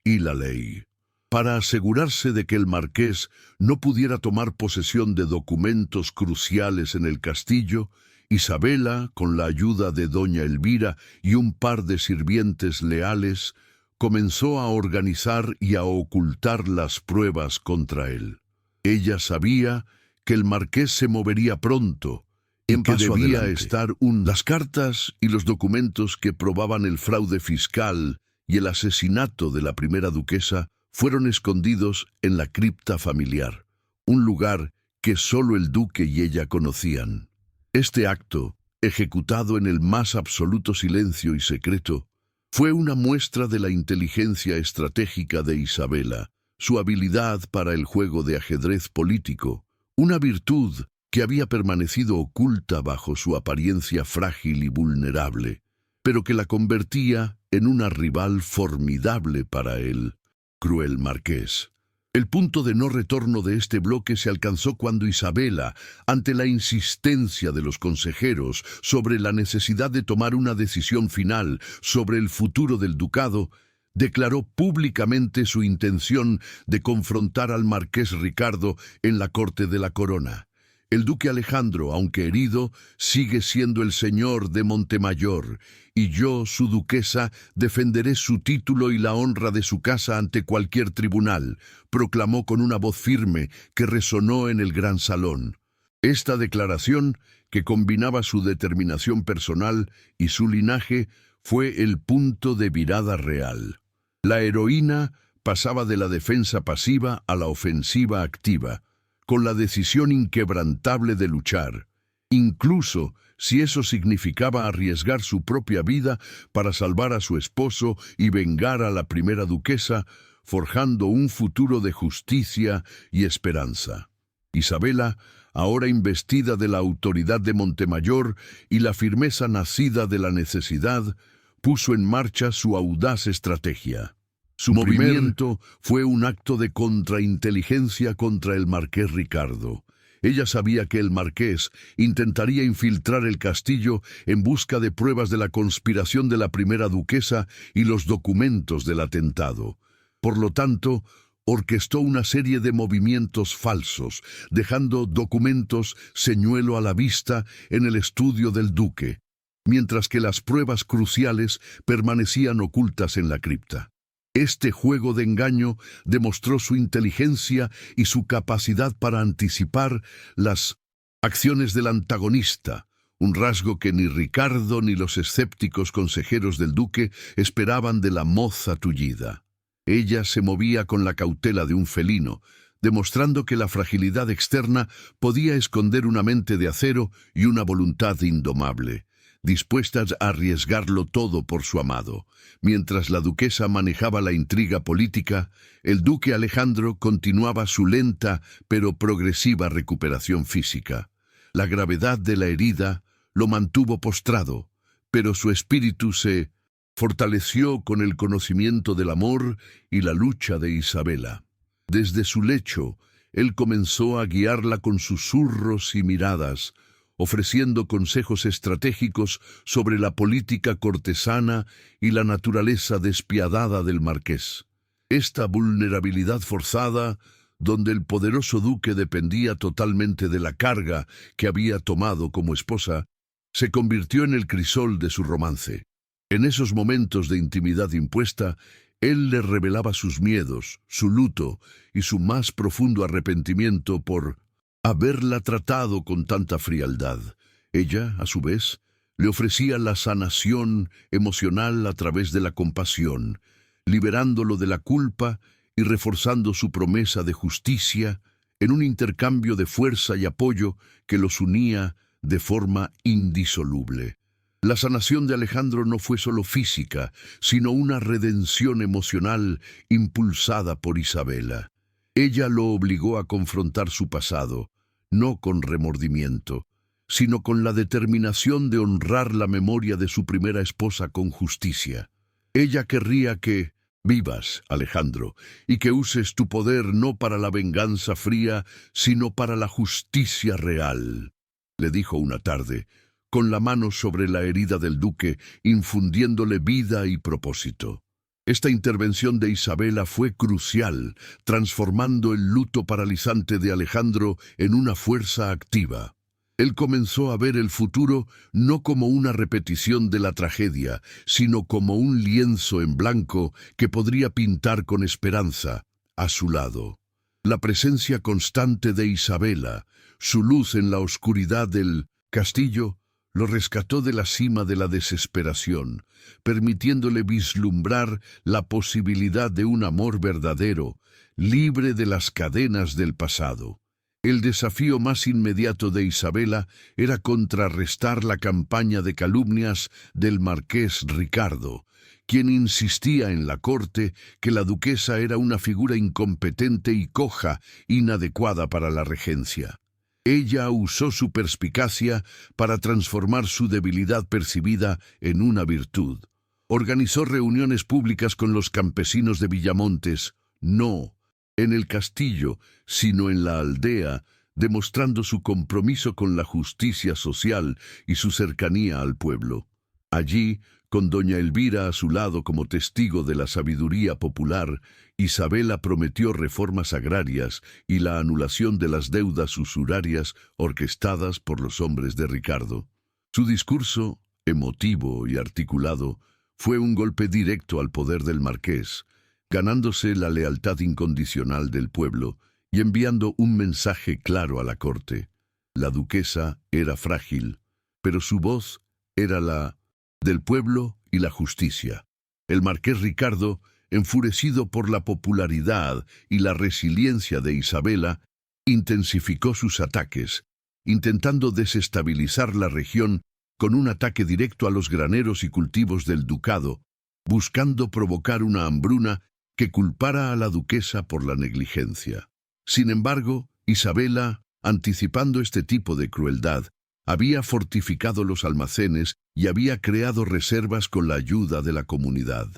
y la ley. Para asegurarse de que el marqués no pudiera tomar posesión de documentos cruciales en el castillo, Isabela, con la ayuda de doña Elvira y un par de sirvientes leales, comenzó a organizar y a ocultar las pruebas contra él. Ella sabía que el marqués se movería pronto, en que debía estar las cartas y los documentos que probaban el fraude fiscal y el asesinato de la primera duquesa fueron escondidos en la cripta familiar, un lugar que solo el duque y ella conocían. Este acto, ejecutado en el más absoluto silencio y secreto, fue una muestra de la inteligencia estratégica de Isabela, su habilidad para el juego de ajedrez político, una virtud que había permanecido oculta bajo su apariencia frágil y vulnerable, pero que la convertía en una rival formidable para el cruel marqués. El punto de no retorno de este bloque se alcanzó cuando Isabela, ante la insistencia de los consejeros sobre la necesidad de tomar una decisión final sobre el futuro del ducado, declaró públicamente su intención de confrontar al marqués Ricardo en la corte de la corona. El duque Alejandro, aunque herido, sigue siendo el señor de Montemayor, y yo, su duquesa, defenderé su título y la honra de su casa ante cualquier tribunal, proclamó con una voz firme que resonó en el gran salón. Esta declaración, que combinaba su determinación personal y su linaje, fue el punto de virada real. La heroína pasaba de la defensa pasiva a la ofensiva activa, con la decisión inquebrantable de luchar, incluso si eso significaba arriesgar su propia vida para salvar a su esposo y vengar a la primera duquesa, forjando un futuro de justicia y esperanza. Isabela, ahora investida de la autoridad de Montemayor y la firmeza nacida de la necesidad, puso en marcha su audaz estrategia. Su movimiento fue un acto de contrainteligencia contra el marqués Ricardo. Ella sabía que el marqués intentaría infiltrar el castillo en busca de pruebas de la conspiración de la primera duquesa y los documentos del atentado. Por lo tanto, orquestó una serie de movimientos falsos, dejando documentos señuelo a la vista en el estudio del duque, mientras que las pruebas cruciales permanecían ocultas en la cripta. Este juego de engaño demostró su inteligencia y su capacidad para anticipar las acciones del antagonista, un rasgo que ni Ricardo ni los escépticos consejeros del duque esperaban de la moza tullida. Ella se movía con la cautela de un felino, demostrando que la fragilidad externa podía esconder una mente de acero y una voluntad indomable, dispuestas a arriesgarlo todo por su amado. Mientras la duquesa manejaba la intriga política, el duque Alejandro continuaba su lenta pero progresiva recuperación física. La gravedad de la herida lo mantuvo postrado, pero su espíritu se fortaleció con el conocimiento del amor y la lucha de Isabela. Desde su lecho, él comenzó a guiarla con susurros y miradas, ofreciendo consejos estratégicos sobre la política cortesana y la naturaleza despiadada del marqués. Esta vulnerabilidad forzada, donde el poderoso duque dependía totalmente de la carga que había tomado como esposa, se convirtió en el crisol de su romance. En esos momentos de intimidad impuesta, él le revelaba sus miedos, su luto y su más profundo arrepentimiento por haberla tratado con tanta frialdad. Ella, a su vez, le ofrecía la sanación emocional a través de la compasión, liberándolo de la culpa y reforzando su promesa de justicia en un intercambio de fuerza y apoyo que los unía de forma indisoluble. La sanación de Alejandro no fue solo física, sino una redención emocional impulsada por Isabela. Ella lo obligó a confrontar su pasado, no con remordimiento, sino con la determinación de honrar la memoria de su primera esposa con justicia. Ella querría que vivas, Alejandro, y que uses tu poder no para la venganza fría, sino para la justicia real, le dijo una tarde, con la mano sobre la herida del duque, infundiéndole vida y propósito. Esta intervención de Isabela fue crucial, transformando el luto paralizante de Alejandro en una fuerza activa. Él comenzó a ver el futuro no como una repetición de la tragedia, sino como un lienzo en blanco que podría pintar con esperanza a su lado. La presencia constante de Isabela, su luz en la oscuridad del castillo, lo rescató de la cima de la desesperación, permitiéndole vislumbrar la posibilidad de un amor verdadero, libre de las cadenas del pasado. El desafío más inmediato de Isabela era contrarrestar la campaña de calumnias del marqués Ricardo, quien insistía en la corte que la duquesa era una figura incompetente y coja, inadecuada para la regencia. Ella usó su perspicacia para transformar su debilidad percibida en una virtud. Organizó reuniones públicas con los campesinos de Villamontes, no en el castillo, sino en la aldea, demostrando su compromiso con la justicia social y su cercanía al pueblo. Allí, con doña Elvira a su lado como testigo de la sabiduría popular, Isabela prometió reformas agrarias y la anulación de las deudas usurarias orquestadas por los hombres de Ricardo. Su discurso, emotivo y articulado, fue un golpe directo al poder del marqués, ganándose la lealtad incondicional del pueblo y enviando un mensaje claro a la corte. La duquesa era frágil, pero su voz era la del pueblo y la justicia. El marqués Ricardo, enfurecido por la popularidad y la resiliencia de Isabela, intensificó sus ataques, intentando desestabilizar la región con un ataque directo a los graneros y cultivos del ducado, buscando provocar una hambruna que culpara a la duquesa por la negligencia. Sin embargo, Isabela, anticipando este tipo de crueldad, había fortificado los almacenes y había creado reservas con la ayuda de la comunidad.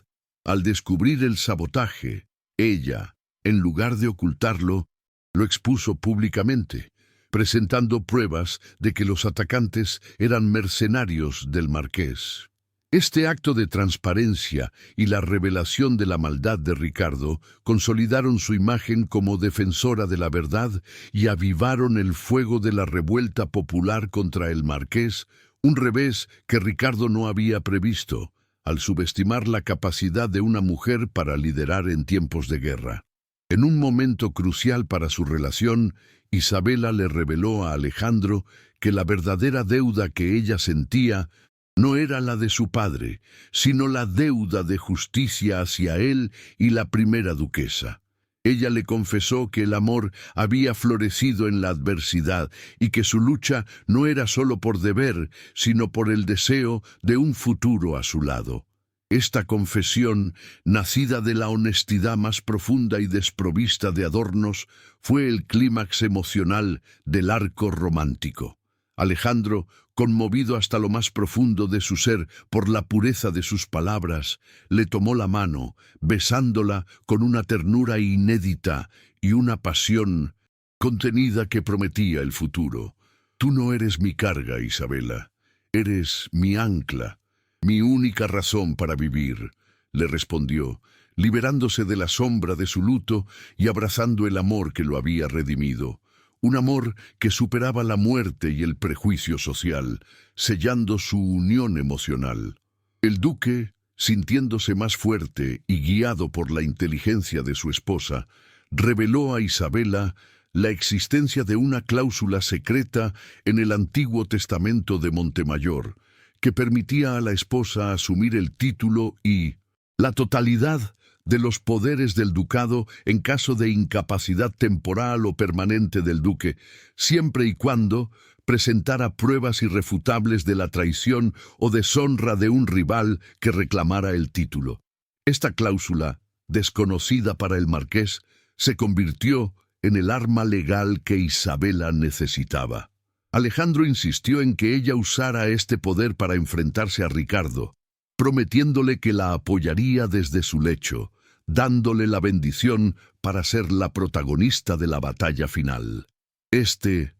Al descubrir el sabotaje, ella, en lugar de ocultarlo, lo expuso públicamente, presentando pruebas de que los atacantes eran mercenarios del marqués. Este acto de transparencia y la revelación de la maldad de Ricardo consolidaron su imagen como defensora de la verdad y avivaron el fuego de la revuelta popular contra el marqués, un revés que Ricardo no había previsto, al subestimar la capacidad de una mujer para liderar en tiempos de guerra. En un momento crucial para su relación, Isabela le reveló a Alejandro que la verdadera deuda que ella sentía no era la de su padre, sino la deuda de justicia hacia él y la primera duquesa. Ella le confesó que el amor había florecido en la adversidad y que su lucha no era solo por deber, sino por el deseo de un futuro a su lado. Esta confesión, nacida de la honestidad más profunda y desprovista de adornos, fue el clímax emocional del arco romántico. Alejandro, conmovido hasta lo más profundo de su ser por la pureza de sus palabras, le tomó la mano, besándola con una ternura inédita y una pasión contenida que prometía el futuro. Tú no eres mi carga, Isabela, eres mi ancla, mi única razón para vivir, le respondió, liberándose de la sombra de su luto y abrazando el amor que lo había redimido. Un amor que superaba la muerte y el prejuicio social, sellando su unión emocional. El duque, sintiéndose más fuerte y guiado por la inteligencia de su esposa, reveló a Isabela la existencia de una cláusula secreta en el Antiguo Testamento de Montemayor, que permitía a la esposa asumir el título y la totalidad de los poderes del ducado en caso de incapacidad temporal o permanente del duque, siempre y cuando presentara pruebas irrefutables de la traición o deshonra de un rival que reclamara el título. Esta cláusula, desconocida para el marqués, se convirtió en el arma legal que Isabela necesitaba. Alejandro insistió en que ella usara este poder para enfrentarse a Ricardo, prometiéndole que la apoyaría desde su lecho, dándole la bendición para ser la protagonista de la batalla final. Este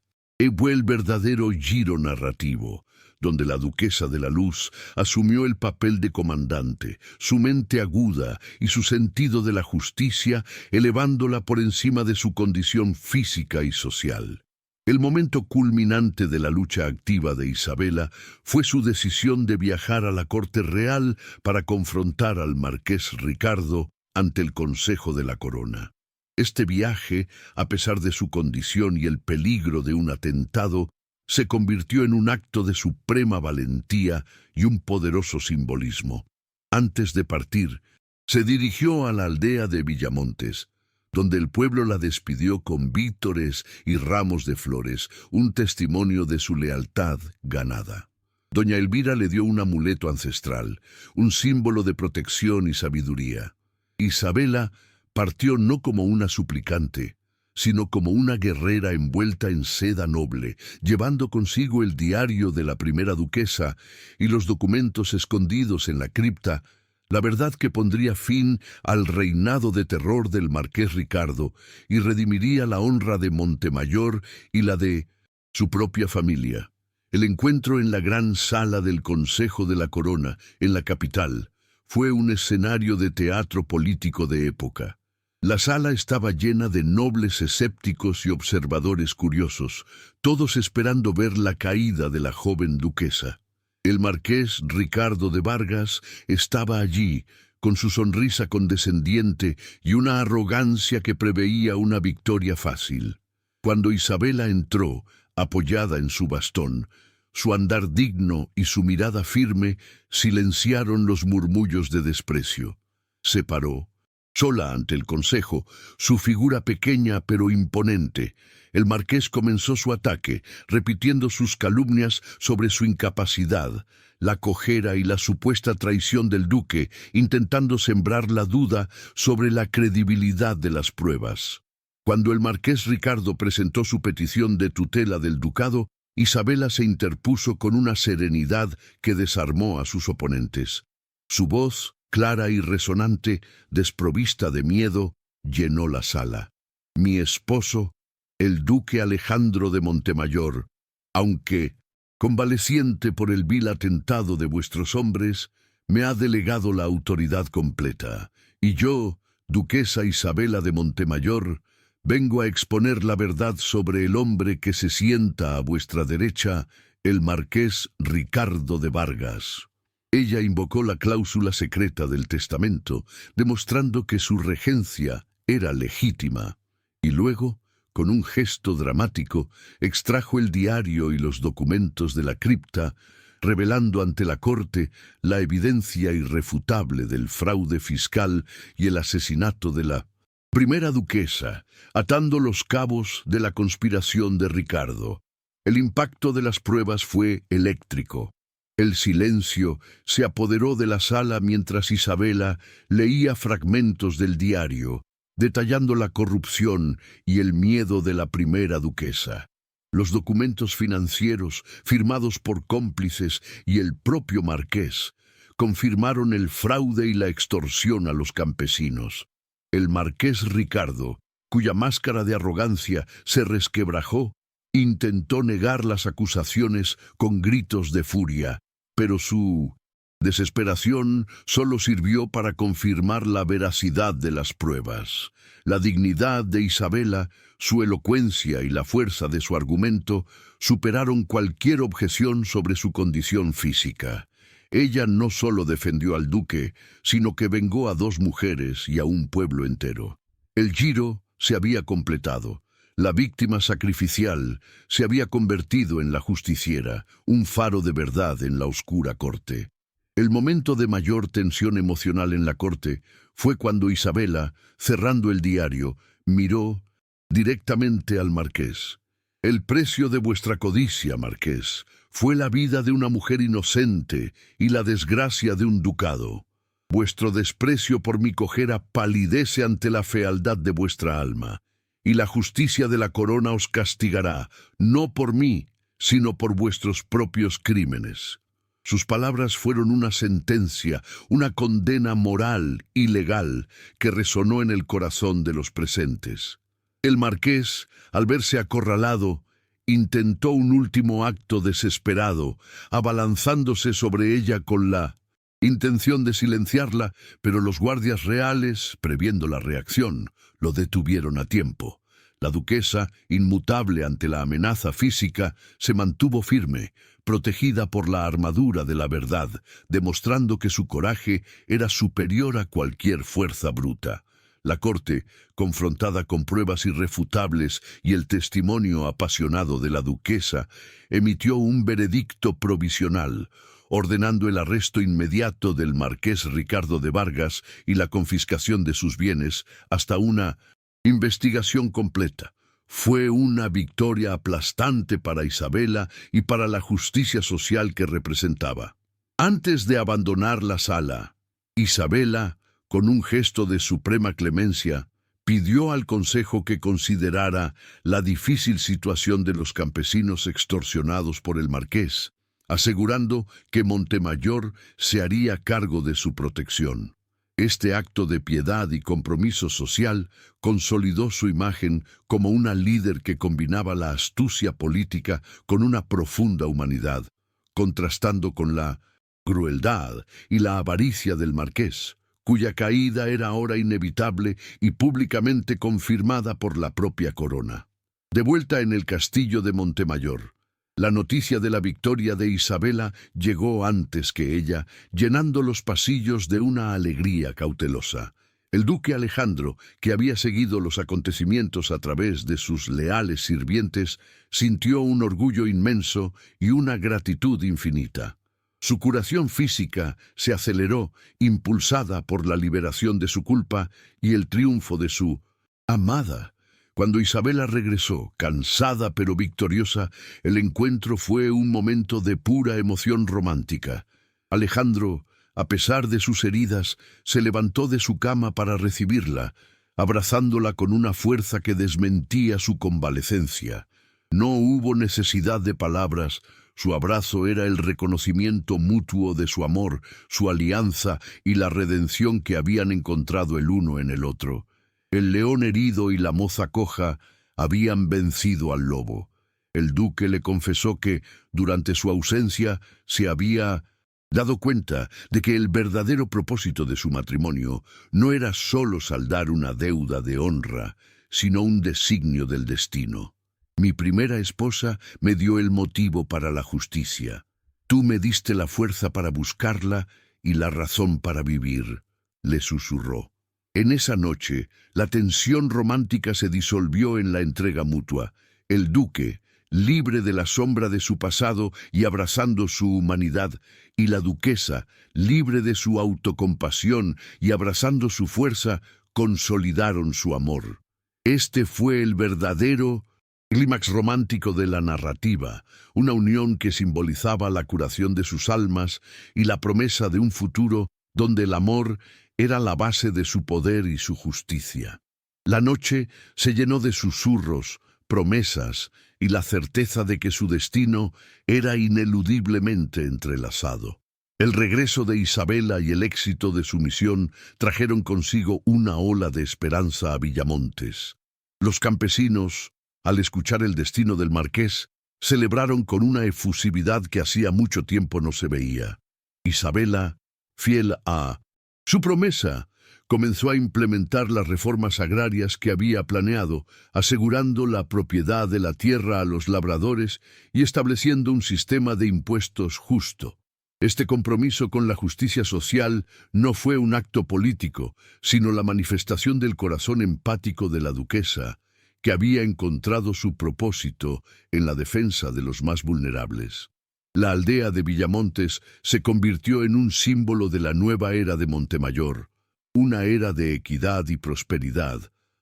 fue el verdadero giro narrativo, donde la duquesa de la luz asumió el papel de comandante, su mente aguda y su sentido de la justicia, elevándola por encima de su condición física y social. El momento culminante de la lucha activa de Isabela fue su decisión de viajar a la corte real para confrontar al marqués Ricardo ante el Consejo de la Corona. Este viaje, a pesar de su condición y el peligro de un atentado, se convirtió en un acto de suprema valentía y un poderoso simbolismo. Antes de partir, se dirigió a la aldea de Villamontes, donde el pueblo la despidió con vítores y ramos de flores, un testimonio de su lealtad ganada. Doña Elvira le dio un amuleto ancestral, un símbolo de protección y sabiduría. Isabela partió no como una suplicante, sino como una guerrera envuelta en seda noble, llevando consigo el diario de la primera duquesa y los documentos escondidos en la cripta, la verdad que pondría fin al reinado de terror del marqués Ricardo y redimiría la honra de Montemayor y la de su propia familia. El encuentro en la gran sala del Consejo de la Corona, en la capital, fue un escenario de teatro político de época. La sala estaba llena de nobles escépticos y observadores curiosos, todos esperando ver la caída de la joven duquesa. El marqués Ricardo de Vargas estaba allí, con su sonrisa condescendiente y una arrogancia que preveía una victoria fácil. Cuando Isabela entró, apoyada en su bastón, su andar digno y su mirada firme silenciaron los murmullos de desprecio. Se paró, sola ante el consejo, su figura pequeña pero imponente. El marqués comenzó su ataque, repitiendo sus calumnias sobre su incapacidad, la cojera y la supuesta traición del duque, intentando sembrar la duda sobre la credibilidad de las pruebas. Cuando el marqués Ricardo presentó su petición de tutela del ducado, Isabela se interpuso con una serenidad que desarmó a sus oponentes. Su voz, clara y resonante, desprovista de miedo, llenó la sala. Mi esposo, el duque Alejandro de Montemayor, aunque convaleciente por el vil atentado de vuestros hombres, me ha delegado la autoridad completa, y yo, duquesa Isabela de Montemayor, vengo a exponer la verdad sobre el hombre que se sienta a vuestra derecha, el marqués Ricardo de Vargas. Ella invocó la cláusula secreta del testamento, demostrando que su regencia era legítima, y luego, con un gesto dramático, extrajo el diario y los documentos de la cripta, revelando ante la corte la evidencia irrefutable del fraude fiscal y el asesinato de la primera duquesa, atando los cabos de la conspiración de Ricardo. El impacto de las pruebas fue eléctrico. El silencio se apoderó de la sala mientras Isabela leía fragmentos del diario, detallando la corrupción y el miedo de la primera duquesa. Los documentos financieros, firmados por cómplices y el propio marqués, confirmaron el fraude y la extorsión a los campesinos. El marqués Ricardo, cuya máscara de arrogancia se resquebrajó, intentó negar las acusaciones con gritos de furia, pero su desesperación solo sirvió para confirmar la veracidad de las pruebas. La dignidad de Isabela, su elocuencia y la fuerza de su argumento superaron cualquier objeción sobre su condición física. Ella no solo defendió al duque, sino que vengó a 2 mujeres y a un pueblo entero. El giro se había completado. La víctima sacrificial se había convertido en la justiciera, un faro de verdad en la oscura corte. El momento de mayor tensión emocional en la corte fue cuando Isabela, cerrando el diario, miró directamente al marqués. El precio de vuestra codicia, marqués, fue la vida de una mujer inocente y la desgracia de un ducado. Vuestro desprecio por mi cojera palidece ante la fealdad de vuestra alma, y la justicia de la corona os castigará, no por mí, sino por vuestros propios crímenes. Sus palabras fueron una sentencia, una condena moral y legal que resonó en el corazón de los presentes. El marqués, al verse acorralado, intentó un último acto desesperado, abalanzándose sobre ella con la intención de silenciarla, pero los guardias reales, previendo la reacción, lo detuvieron a tiempo. La duquesa, inmutable ante la amenaza física, se mantuvo firme, protegida por la armadura de la verdad, demostrando que su coraje era superior a cualquier fuerza bruta. La corte, confrontada con pruebas irrefutables y el testimonio apasionado de la duquesa, emitió un veredicto provisional, ordenando el arresto inmediato del marqués Ricardo de Vargas y la confiscación de sus bienes hasta una investigación completa. Fue una victoria aplastante para Isabela y para la justicia social que representaba. Antes de abandonar la sala, Isabela, con un gesto de suprema clemencia, pidió al consejo que considerara la difícil situación de los campesinos extorsionados por el marqués, asegurando que Montemayor se haría cargo de su protección. Este acto de piedad y compromiso social consolidó su imagen como una líder que combinaba la astucia política con una profunda humanidad, contrastando con la crueldad y la avaricia del marqués, cuya caída era ahora inevitable y públicamente confirmada por la propia corona. De vuelta en el castillo de Montemayor, la noticia de la victoria de Isabela llegó antes que ella, llenando los pasillos de una alegría cautelosa. El duque Alejandro, que había seguido los acontecimientos a través de sus leales sirvientes, sintió un orgullo inmenso y una gratitud infinita. Su curación física se aceleró, impulsada por la liberación de su culpa y el triunfo de su amada. Cuando Isabela regresó, cansada pero victoriosa, el encuentro fue un momento de pura emoción romántica. Alejandro, a pesar de sus heridas, se levantó de su cama para recibirla, abrazándola con una fuerza que desmentía su convalecencia. No hubo necesidad de palabras. Su abrazo era el reconocimiento mutuo de su amor, su alianza y la redención que habían encontrado el uno en el otro. El león herido y la moza coja habían vencido al lobo. El duque le confesó que, durante su ausencia, se había dado cuenta de que el verdadero propósito de su matrimonio no era solo saldar una deuda de honra, sino un designio del destino. Mi primera esposa me dio el motivo para la justicia. Tú me diste la fuerza para buscarla y la razón para vivir, le susurró. En esa noche, la tensión romántica se disolvió en la entrega mutua. El duque, libre de la sombra de su pasado y abrazando su humanidad, y la duquesa, libre de su autocompasión y abrazando su fuerza, consolidaron su amor. Este fue el verdadero clímax romántico de la narrativa, una unión que simbolizaba la curación de sus almas y la promesa de un futuro donde el amor era la base de su poder y su justicia. La noche se llenó de susurros, promesas y la certeza de que su destino era ineludiblemente entrelazado. El regreso de Isabela y el éxito de su misión trajeron consigo una ola de esperanza a Villamontes. Los campesinos, al escuchar el destino del marqués, celebraron con una efusividad que hacía mucho tiempo no se veía. Isabela, fiel a su promesa, comenzó a implementar las reformas agrarias que había planeado, asegurando la propiedad de la tierra a los labradores y estableciendo un sistema de impuestos justo. Este compromiso con la justicia social no fue un acto político, sino la manifestación del corazón empático de la duquesa, que había encontrado su propósito en la defensa de los más vulnerables. La aldea de Villamontes se convirtió en un símbolo de la nueva era de Montemayor, una era de equidad y prosperidad,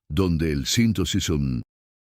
donde el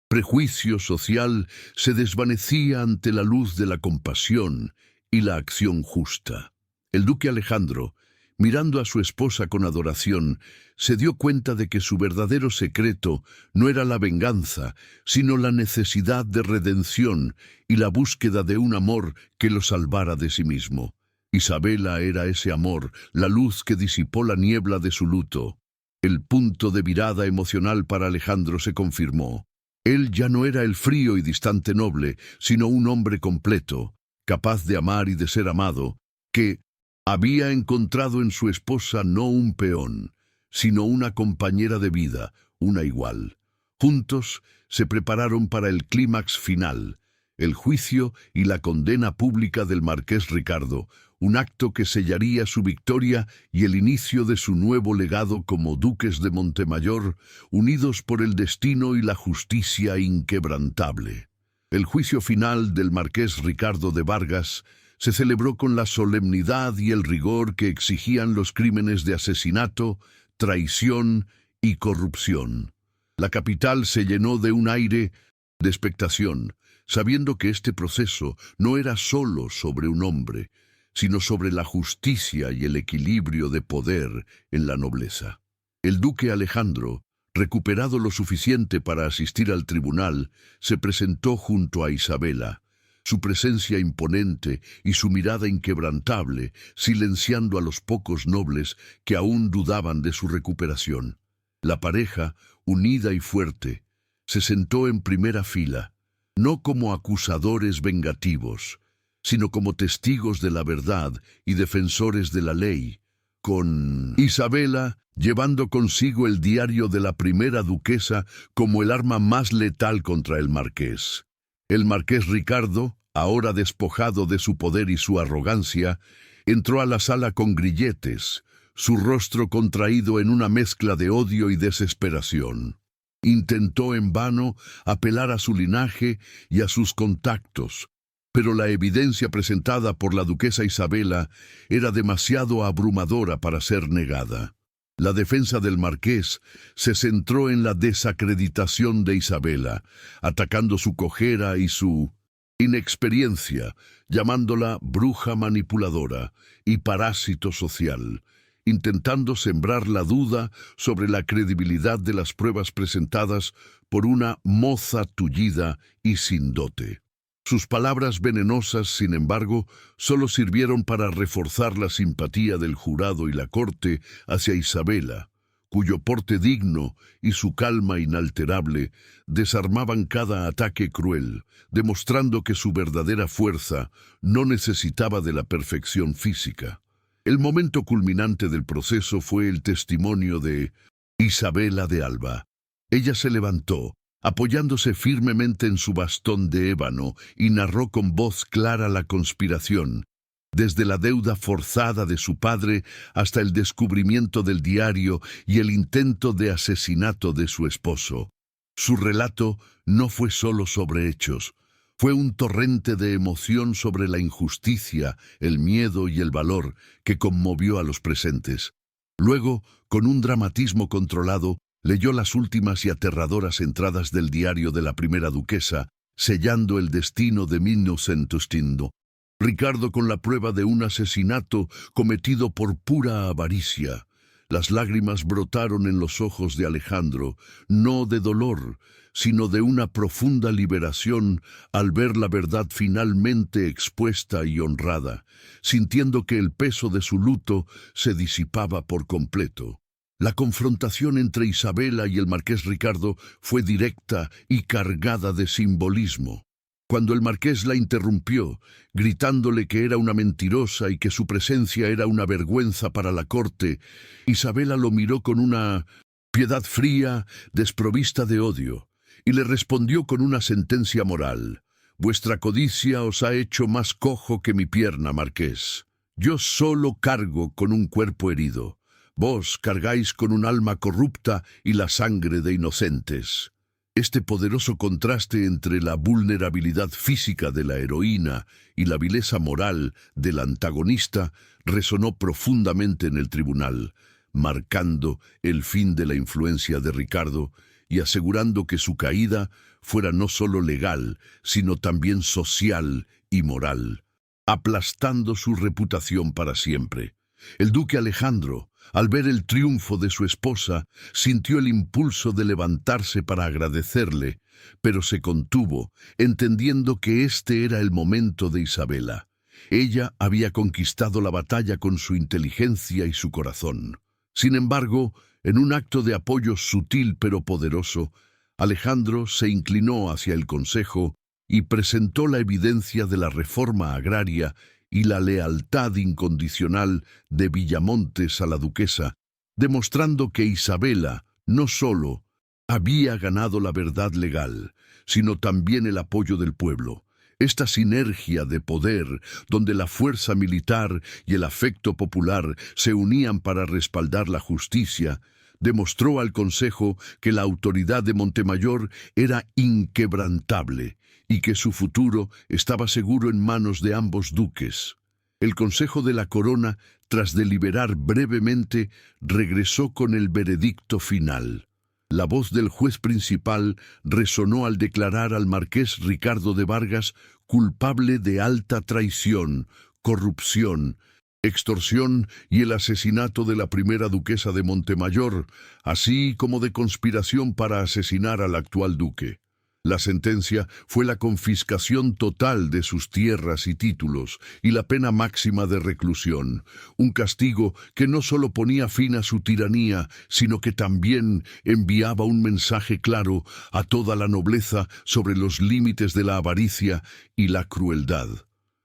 prejuicio social se desvanecía ante la luz de la compasión y la acción justa. El duque Alejandro, mirando a su esposa con adoración, se dio cuenta de que su verdadero secreto no era la venganza, sino la necesidad de redención y la búsqueda de un amor que lo salvara de sí mismo. Isabela era ese amor, la luz que disipó la niebla de su luto. El punto de virada emocional para Alejandro se confirmó. Él ya no era el frío y distante noble, sino un hombre completo, capaz de amar y de ser amado, que había encontrado en su esposa no un peón, sino una compañera de vida, una igual. Juntos se prepararon para el clímax final, el juicio y la condena pública del marqués Ricardo, un acto que sellaría su victoria y el inicio de su nuevo legado como duques de Montemayor, unidos por el destino y la justicia inquebrantable. El juicio final del marqués Ricardo de Vargas se celebró con la solemnidad y el rigor que exigían los crímenes de asesinato, traición y corrupción. La capital se llenó de un aire de expectación, sabiendo que este proceso no era solo sobre un hombre, sino sobre la justicia y el equilibrio de poder en la nobleza. El duque Alejandro, recuperado lo suficiente para asistir al tribunal, se presentó junto a Isabela, su presencia imponente y su mirada inquebrantable, silenciando a los pocos nobles que aún dudaban de su recuperación. La pareja, unida y fuerte, se sentó en primera fila, no como acusadores vengativos, sino como testigos de la verdad y defensores de la ley, con Isabela llevando consigo el diario de la primera duquesa como el arma más letal contra el marqués. El marqués Ricardo, ahora despojado de su poder y su arrogancia, entró a la sala con grilletes, su rostro contraído en una mezcla de odio y desesperación. Intentó en vano apelar a su linaje y a sus contactos, pero la evidencia presentada por la duquesa Isabela era demasiado abrumadora para ser negada. La defensa del marqués se centró en la desacreditación de Isabela, atacando su cojera y su inexperiencia, llamándola bruja manipuladora y parásito social, intentando sembrar la duda sobre la credibilidad de las pruebas presentadas por una moza tullida y sin dote. Sus palabras venenosas, sin embargo, solo sirvieron para reforzar la simpatía del jurado y la corte hacia Isabela, cuyo porte digno y su calma inalterable desarmaban cada ataque cruel, demostrando que su verdadera fuerza no necesitaba de la perfección física. El momento culminante del proceso fue el testimonio de Isabela de Alba. Ella se levantó, apoyándose firmemente en su bastón de ébano, y narró con voz clara la conspiración, desde la deuda forzada de su padre hasta el descubrimiento del diario y el intento de asesinato de su esposo. Su relato no fue solo sobre hechos, fue un torrente de emoción sobre la injusticia, el miedo y el valor que conmovió a los presentes. Luego, con un dramatismo controlado, leyó las últimas y aterradoras entradas del diario de la primera duquesa, sellando el destino de Minnucentustindo. Ricardo con la prueba de un asesinato cometido por pura avaricia. Las lágrimas brotaron en los ojos de Alejandro, no de dolor, sino de una profunda liberación al ver la verdad finalmente expuesta y honrada, sintiendo que el peso de su luto se disipaba por completo. La confrontación entre Isabela y el marqués Ricardo fue directa y cargada de simbolismo. Cuando el marqués la interrumpió, gritándole que era una mentirosa y que su presencia era una vergüenza para la corte, Isabela lo miró con una piedad fría, desprovista de odio, y le respondió con una sentencia moral. «Vuestra codicia os ha hecho más cojo que mi pierna, marqués. Yo solo cargo con un cuerpo herido. Vos cargáis con un alma corrupta y la sangre de inocentes». Este poderoso contraste entre la vulnerabilidad física de la heroína y la vileza moral del antagonista resonó profundamente en el tribunal, marcando el fin de la influencia de Ricardo y asegurando que su caída fuera no solo legal, sino también social y moral, aplastando su reputación para siempre. El duque Alejandro, al ver el triunfo de su esposa, sintió el impulso de levantarse para agradecerle, pero se contuvo, entendiendo que este era el momento de Isabela. Ella había conquistado la batalla con su inteligencia y su corazón. Sin embargo, en un acto de apoyo sutil pero poderoso, Alejandro se inclinó hacia el consejo y presentó la evidencia de la reforma agraria y la lealtad incondicional de Villamontes a la duquesa, demostrando que Isabela no solo había ganado la verdad legal, sino también el apoyo del pueblo. Esta sinergia de poder, donde la fuerza militar y el afecto popular se unían para respaldar la justicia, demostró al Consejo que la autoridad de Montemayor era inquebrantable y que su futuro estaba seguro en manos de ambos duques. El Consejo de la Corona, tras deliberar brevemente, regresó con el veredicto final. La voz del juez principal resonó al declarar al marqués Ricardo de Vargas culpable de alta traición, corrupción, extorsión y el asesinato de la primera duquesa de Montemayor, así como de conspiración para asesinar al actual duque. La sentencia fue la confiscación total de sus tierras y títulos y la pena máxima de reclusión, un castigo que no solo ponía fin a su tiranía, sino que también enviaba un mensaje claro a toda la nobleza sobre los límites de la avaricia y la crueldad.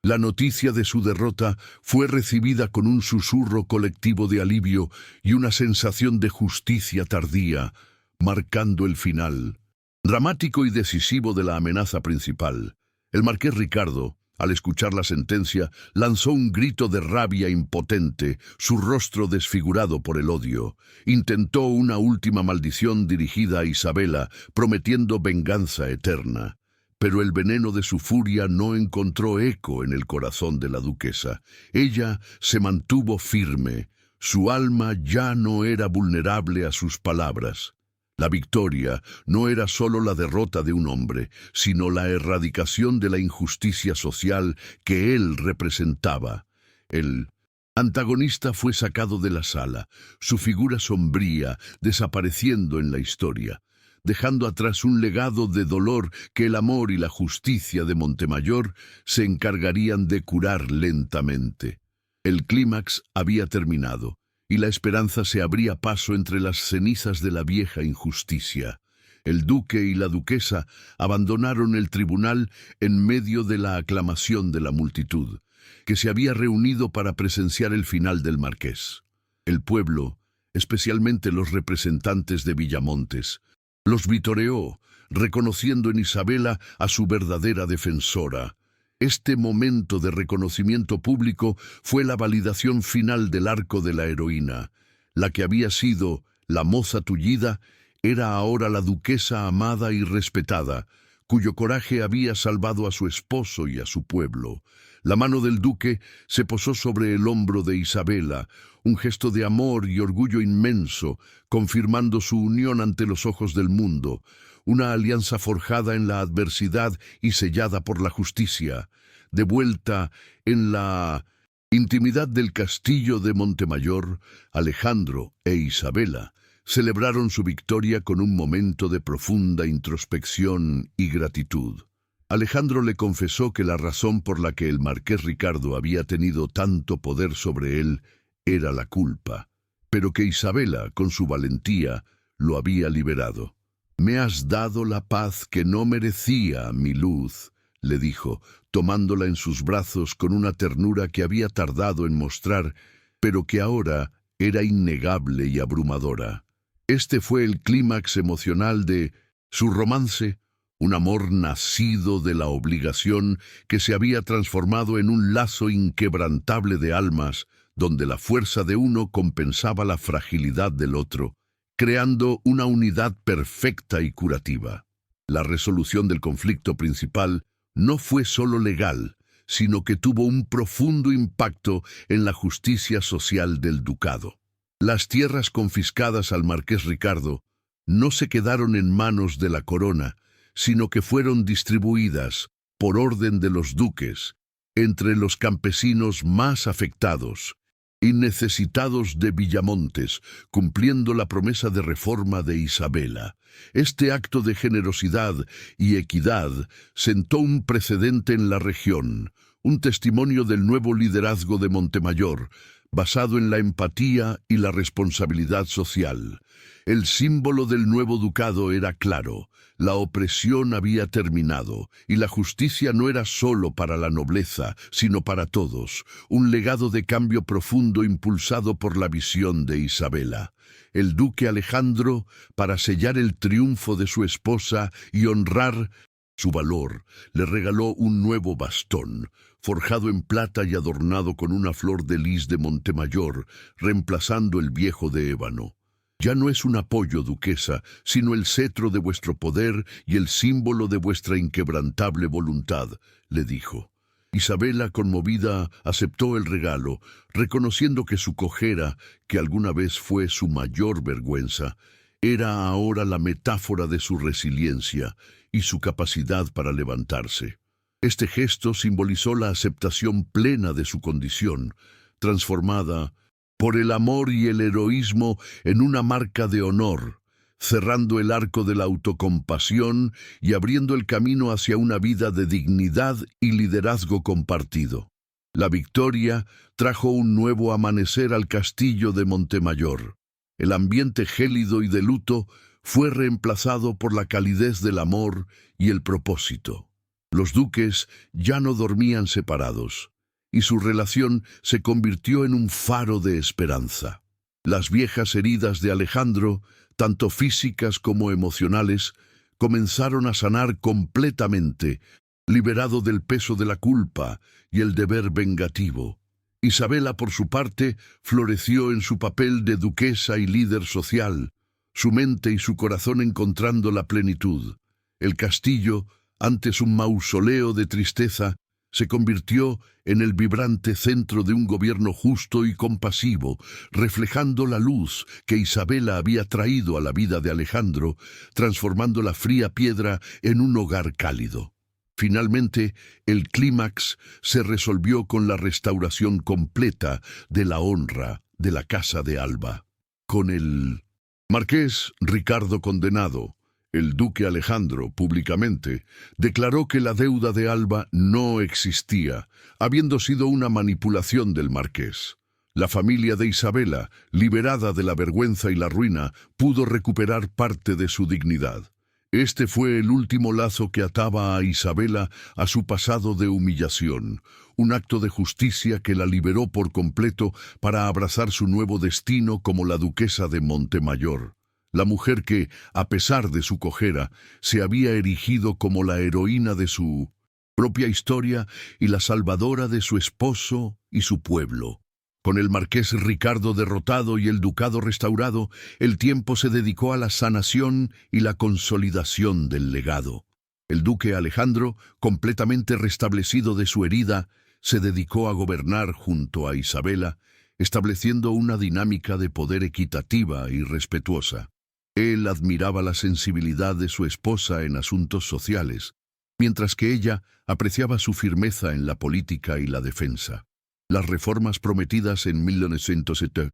La noticia de su derrota fue recibida con un susurro colectivo de alivio y una sensación de justicia tardía, marcando el final dramático y decisivo de la amenaza principal. El marqués Ricardo, al escuchar la sentencia, lanzó un grito de rabia impotente, su rostro desfigurado por el odio. Intentó una última maldición dirigida a Isabela, prometiendo venganza eterna. Pero el veneno de su furia no encontró eco en el corazón de la duquesa. Ella se mantuvo firme. Su alma ya no era vulnerable a sus palabras. La victoria no era solo la derrota de un hombre, sino la erradicación de la injusticia social que él representaba. El antagonista fue sacado de la sala, su figura sombría desapareciendo en la historia, dejando atrás un legado de dolor que el amor y la justicia de Montemayor se encargarían de curar lentamente. El clímax había terminado, y la esperanza se abría paso entre las cenizas de la vieja injusticia. El duque y la duquesa abandonaron el tribunal en medio de la aclamación de la multitud, que se había reunido para presenciar el final del marqués. El pueblo, especialmente los representantes de Villamontes, los vitoreó, reconociendo en Isabela a su verdadera defensora. Este momento de reconocimiento público fue la validación final del arco de la heroína. La que había sido la moza tullida era ahora la duquesa amada y respetada, cuyo coraje había salvado a su esposo y a su pueblo. La mano del duque se posó sobre el hombro de Isabela, un gesto de amor y orgullo inmenso, confirmando su unión ante los ojos del mundo, una alianza forjada en la adversidad y sellada por la justicia. De vuelta en la intimidad del castillo de Montemayor, Alejandro e Isabela celebraron su victoria con un momento de profunda introspección y gratitud. Alejandro le confesó que la razón por la que el marqués Ricardo había tenido tanto poder sobre él era la culpa, pero que Isabela, con su valentía, lo había liberado. «Me has dado la paz que no merecía, mi luz», le dijo, tomándola en sus brazos con una ternura que había tardado en mostrar, pero que ahora era innegable y abrumadora. Este fue el clímax emocional de su romance, un amor nacido de la obligación que se había transformado en un lazo inquebrantable de almas, donde la fuerza de uno compensaba la fragilidad del otro, creando una unidad perfecta y curativa. La resolución del conflicto principal no fue solo legal, sino que tuvo un profundo impacto en la justicia social del ducado. Las tierras confiscadas al marqués Ricardo no se quedaron en manos de la corona, sino que fueron distribuidas, por orden de los duques, entre los campesinos más afectados y necesitados de Villamontes, cumpliendo la promesa de reforma de Isabela. Este acto de generosidad y equidad sentó un precedente en la región, un testimonio del nuevo liderazgo de Montemayor, basado en la empatía y la responsabilidad social. El símbolo del nuevo ducado era claro: la opresión había terminado, y la justicia no era solo para la nobleza, sino para todos, un legado de cambio profundo impulsado por la visión de Isabela. El duque Alejandro, para sellar el triunfo de su esposa y honrar su valor, le regaló un nuevo bastón, forjado en plata y adornado con una flor de lis de Montemayor, reemplazando el viejo de ébano. Ya no es un apoyo, duquesa, sino el cetro de vuestro poder y el símbolo de vuestra inquebrantable voluntad, le dijo. Isabela, conmovida, aceptó el regalo, reconociendo que su cojera, que alguna vez fue su mayor vergüenza, era ahora la metáfora de su resiliencia y su capacidad para levantarse. Este gesto simbolizó la aceptación plena de su condición, transformada por el amor y el heroísmo en una marca de honor, cerrando el arco de la autocompasión y abriendo el camino hacia una vida de dignidad y liderazgo compartido. La victoria trajo un nuevo amanecer al castillo de Montemayor. El ambiente gélido y de luto fue reemplazado por la calidez del amor y el propósito. Los duques ya no dormían separados, y su relación se convirtió en un faro de esperanza. Las viejas heridas de Alejandro, tanto físicas como emocionales, comenzaron a sanar completamente, liberado del peso de la culpa y el deber vengativo. Isabela, por su parte, floreció en su papel de duquesa y líder social, su mente y su corazón encontrando la plenitud. El castillo, antes un mausoleo de tristeza, se convirtió en el vibrante centro de un gobierno justo y compasivo, reflejando la luz que Isabela había traído a la vida de Alejandro, transformando la fría piedra en un hogar cálido. Finalmente, el clímax se resolvió con la restauración completa de la honra de la Casa de Alba. Con el marqués Ricardo condenado, el duque Alejandro, públicamente, declaró que la deuda de Alba no existía, habiendo sido una manipulación del marqués. La familia de Isabela, liberada de la vergüenza y la ruina, pudo recuperar parte de su dignidad. Este fue el último lazo que ataba a Isabela a su pasado de humillación, un acto de justicia que la liberó por completo para abrazar su nuevo destino como la duquesa de Montemayor. La mujer que, a pesar de su cojera, se había erigido como la heroína de su propia historia y la salvadora de su esposo y su pueblo. Con el marqués Ricardo derrotado y el ducado restaurado, el tiempo se dedicó a la sanación y la consolidación del legado. El duque Alejandro, completamente restablecido de su herida, se dedicó a gobernar junto a Isabela, estableciendo una dinámica de poder equitativa y respetuosa. Él admiraba la sensibilidad de su esposa en asuntos sociales, mientras que ella apreciaba su firmeza en la política y la defensa. Las reformas prometidas en 1970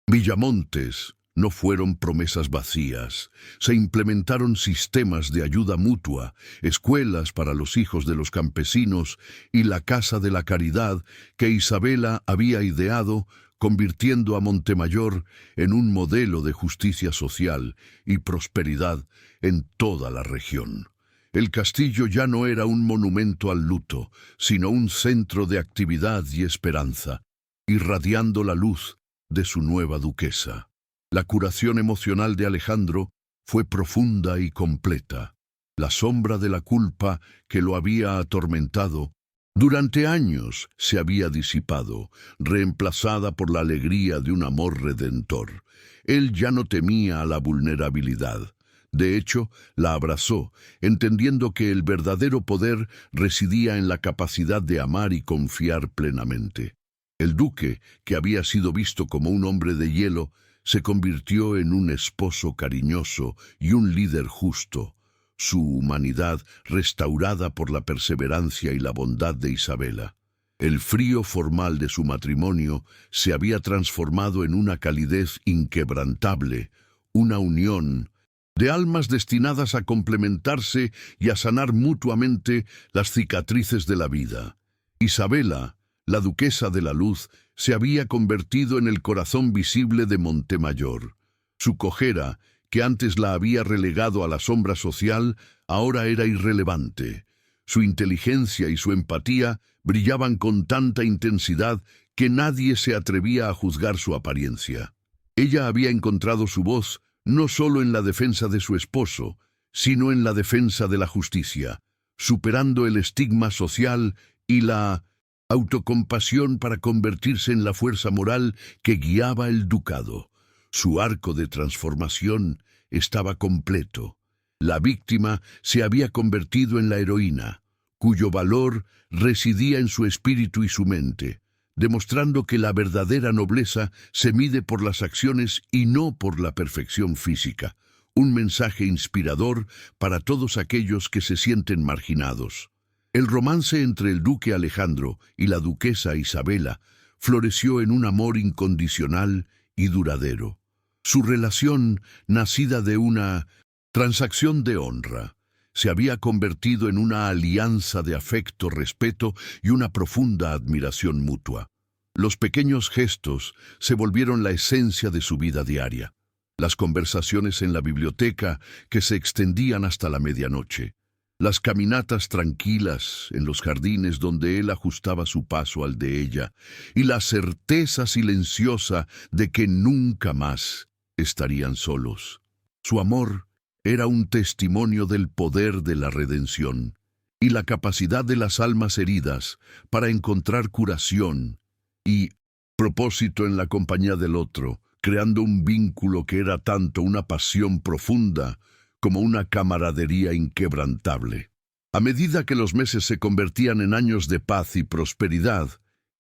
Villamontes no fueron promesas vacías. Se implementaron sistemas de ayuda mutua, escuelas para los hijos de los campesinos y la Casa de la Caridad que Isabela había ideado, convirtiendo a Montemayor en un modelo de justicia social y prosperidad en toda la región. El castillo ya no era un monumento al luto, sino un centro de actividad y esperanza, irradiando la luz de su nueva duquesa. La curación emocional de Alejandro fue profunda y completa. La sombra de la culpa que lo había atormentado durante años se había disipado, reemplazada por la alegría de un amor redentor. Él ya no temía a la vulnerabilidad, De hecho, la abrazó, entendiendo que el verdadero poder residía en la capacidad de amar y confiar plenamente. El duque, que había sido visto como un hombre de hielo, se convirtió en un esposo cariñoso y un líder justo, su humanidad restaurada por la perseverancia y la bondad de Isabela. El frío formal de su matrimonio se había transformado en una calidez inquebrantable, una unión de almas destinadas a complementarse y a sanar mutuamente las cicatrices de la vida. Isabela, la duquesa de la luz, se había convertido en el corazón visible de Montemayor. Su cojera, que antes la había relegado a la sombra social, ahora era irrelevante. Su inteligencia y su empatía brillaban con tanta intensidad que nadie se atrevía a juzgar su apariencia. Ella había encontrado su voz no solo en la defensa de su esposo, sino en la defensa de la justicia, superando el estigma social y la autocompasión para convertirse en la fuerza moral que guiaba el ducado. Su arco de transformación estaba completo. La víctima se había convertido en la heroína, cuyo valor residía en su espíritu y su mente, demostrando que la verdadera nobleza se mide por las acciones y no por la perfección física. Un mensaje inspirador para todos aquellos que se sienten marginados. El romance entre el duque Alejandro y la duquesa Isabela floreció en un amor incondicional y duradero. Su relación, nacida de una transacción de honra, se había convertido en una alianza de afecto, respeto y una profunda admiración mutua. Los pequeños gestos se volvieron la esencia de su vida diaria. Las conversaciones en la biblioteca que se extendían hasta la medianoche. Las caminatas tranquilas en los jardines donde él ajustaba su paso al de ella. Y la certeza silenciosa de que nunca más estarían solos. Su amor era un testimonio del poder de la redención y la capacidad de las almas heridas para encontrar curación y propósito en la compañía del otro, creando un vínculo que era tanto una pasión profunda como una camaradería inquebrantable. A medida que los meses se convertían en años de paz y prosperidad,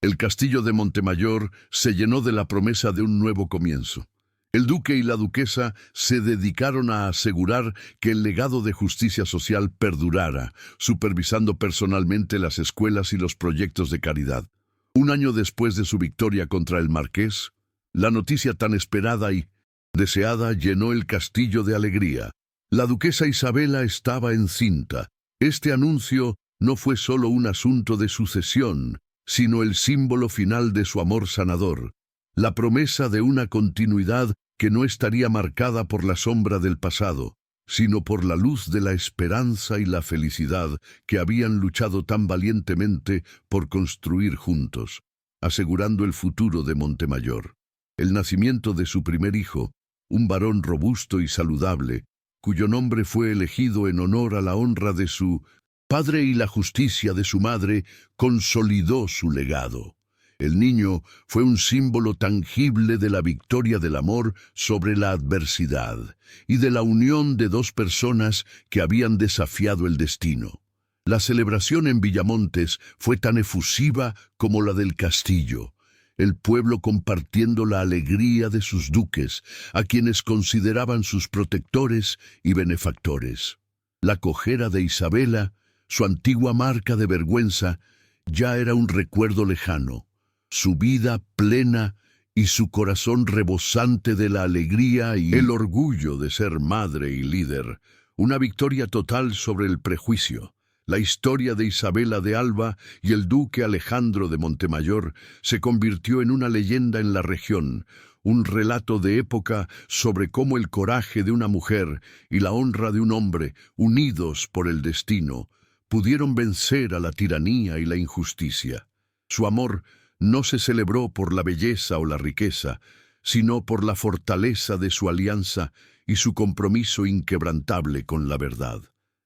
el castillo de Montemayor se llenó de la promesa de un nuevo comienzo. El duque y la duquesa se dedicaron a asegurar que el legado de justicia social perdurara, supervisando personalmente las escuelas y los proyectos de caridad. Un año después de su victoria contra el marqués, la noticia tan esperada y deseada llenó el castillo de alegría. La duquesa Isabela estaba encinta. Este anuncio no fue solo un asunto de sucesión, sino el símbolo final de su amor sanador, la promesa de una continuidad que no estaría marcada por la sombra del pasado, sino por la luz de la esperanza y la felicidad que habían luchado tan valientemente por construir juntos, asegurando el futuro de Montemayor. El nacimiento de su primer hijo, un varón robusto y saludable, cuyo nombre fue elegido en honor a la honra de su padre y la justicia de su madre, consolidó su legado. El niño fue un símbolo tangible de la victoria del amor sobre la adversidad y de la unión de dos personas que habían desafiado el destino. La celebración en Villamontes fue tan efusiva como la del castillo, el pueblo compartiendo la alegría de sus duques, a quienes consideraban sus protectores y benefactores. La cojera de Isabela, su antigua marca de vergüenza, ya era un recuerdo lejano. Su vida plena y su corazón rebosante de la alegría y el orgullo de ser madre y líder, una victoria total sobre el prejuicio. La historia de Isabela de Alba y el duque Alejandro de Montemayor se convirtió en una leyenda en la región, un relato de época sobre cómo el coraje de una mujer y la honra de un hombre, unidos por el destino, pudieron vencer a la tiranía y la injusticia. Su amor no se celebró por la belleza o la riqueza, sino por la fortaleza de su alianza y su compromiso inquebrantable con la verdad.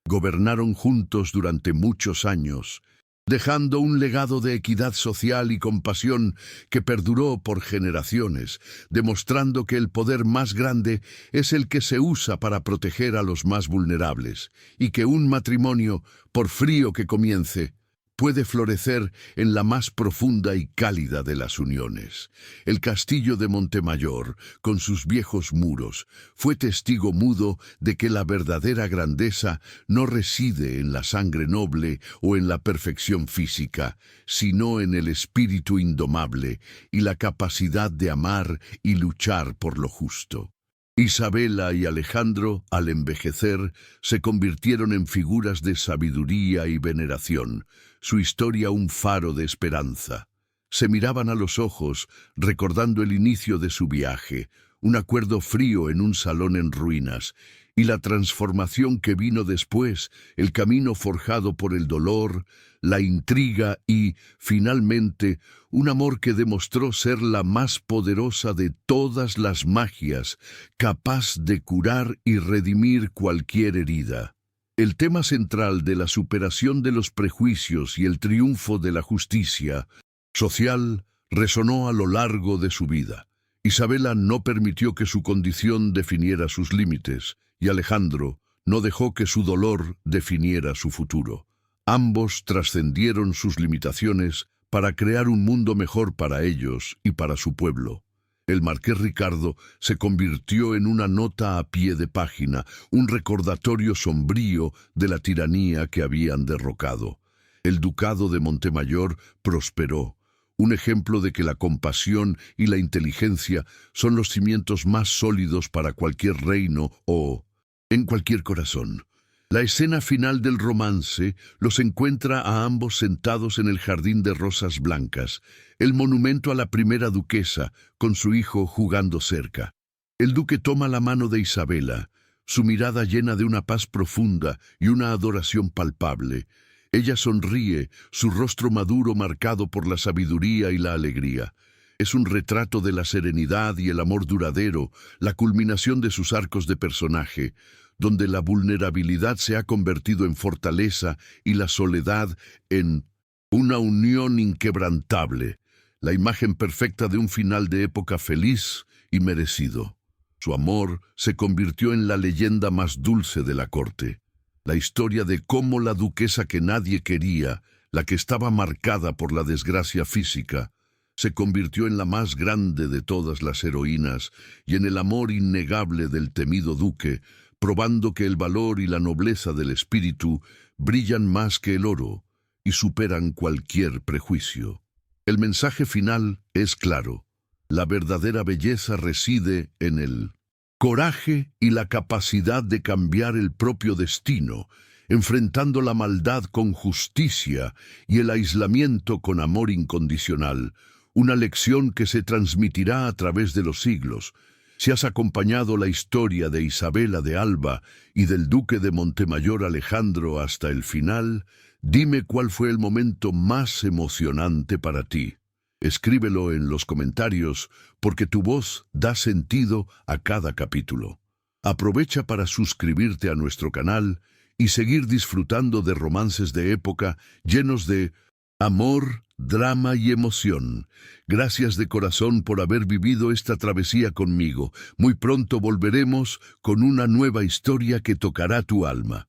Gobernaron juntos durante muchos años, dejando un legado de equidad social y compasión que perduró por generaciones, demostrando que el poder más grande es el que se usa para proteger a los más vulnerables, y que un matrimonio, por frío que comience, puede florecer en la más profunda y cálida de las uniones. El castillo de Montemayor, con sus viejos muros, fue testigo mudo de que la verdadera grandeza no reside en la sangre noble o en la perfección física, sino en el espíritu indomable y la capacidad de amar y luchar por lo justo. Isabela y Alejandro, al envejecer, se convirtieron en figuras de sabiduría y veneración, su historia un faro de esperanza. Se miraban a los ojos, recordando el inicio de su viaje, un acuerdo frío en un salón en ruinas, y la transformación que vino después, el camino forjado por el dolor, la intriga y, finalmente, un amor que demostró ser la más poderosa de todas las magias, capaz de curar y redimir cualquier herida. El tema central de la superación de los prejuicios y el triunfo de la justicia social resonó a lo largo de su vida. Isabela no permitió que su condición definiera sus límites, y Alejandro no dejó que su dolor definiera su futuro. Ambos trascendieron sus limitaciones para crear un mundo mejor para ellos y para su pueblo. El marqués Ricardo se convirtió en una nota a pie de página, un recordatorio sombrío de la tiranía que habían derrocado. El ducado de Montemayor prosperó, un ejemplo de que la compasión y la inteligencia son los cimientos más sólidos para cualquier reino o en cualquier corazón. La escena final del romance los encuentra a ambos sentados en el jardín de rosas blancas, el monumento a la primera duquesa, con su hijo jugando cerca. El duque toma la mano de Isabela, su mirada llena de una paz profunda y una adoración palpable. Ella sonríe, su rostro maduro marcado por la sabiduría y la alegría. Es un retrato de la serenidad y el amor duradero, la culminación de sus arcos de personaje, donde la vulnerabilidad se ha convertido en fortaleza y la soledad en una unión inquebrantable, la imagen perfecta de un final de época feliz y merecido. Su amor se convirtió en la leyenda más dulce de la corte, la historia de cómo la duquesa que nadie quería, la que estaba marcada por la desgracia física, se convirtió en la más grande de todas las heroínas y en el amor innegable del temido duque, probando que el valor y la nobleza del espíritu brillan más que el oro y superan cualquier prejuicio. El mensaje final es claro. La verdadera belleza reside en el coraje y la capacidad de cambiar el propio destino, enfrentando la maldad con justicia y el aislamiento con amor incondicional, una lección que se transmitirá a través de los siglos. Si has acompañado la historia de Isabela de Alba y del duque de Montemayor Alejandro hasta el final, dime cuál fue el momento más emocionante para ti. Escríbelo en los comentarios porque tu voz da sentido a cada capítulo. Aprovecha para suscribirte a nuestro canal y seguir disfrutando de romances de época llenos de amor, drama y emoción. Gracias de corazón por haber vivido esta travesía conmigo. Muy pronto volveremos con una nueva historia que tocará tu alma.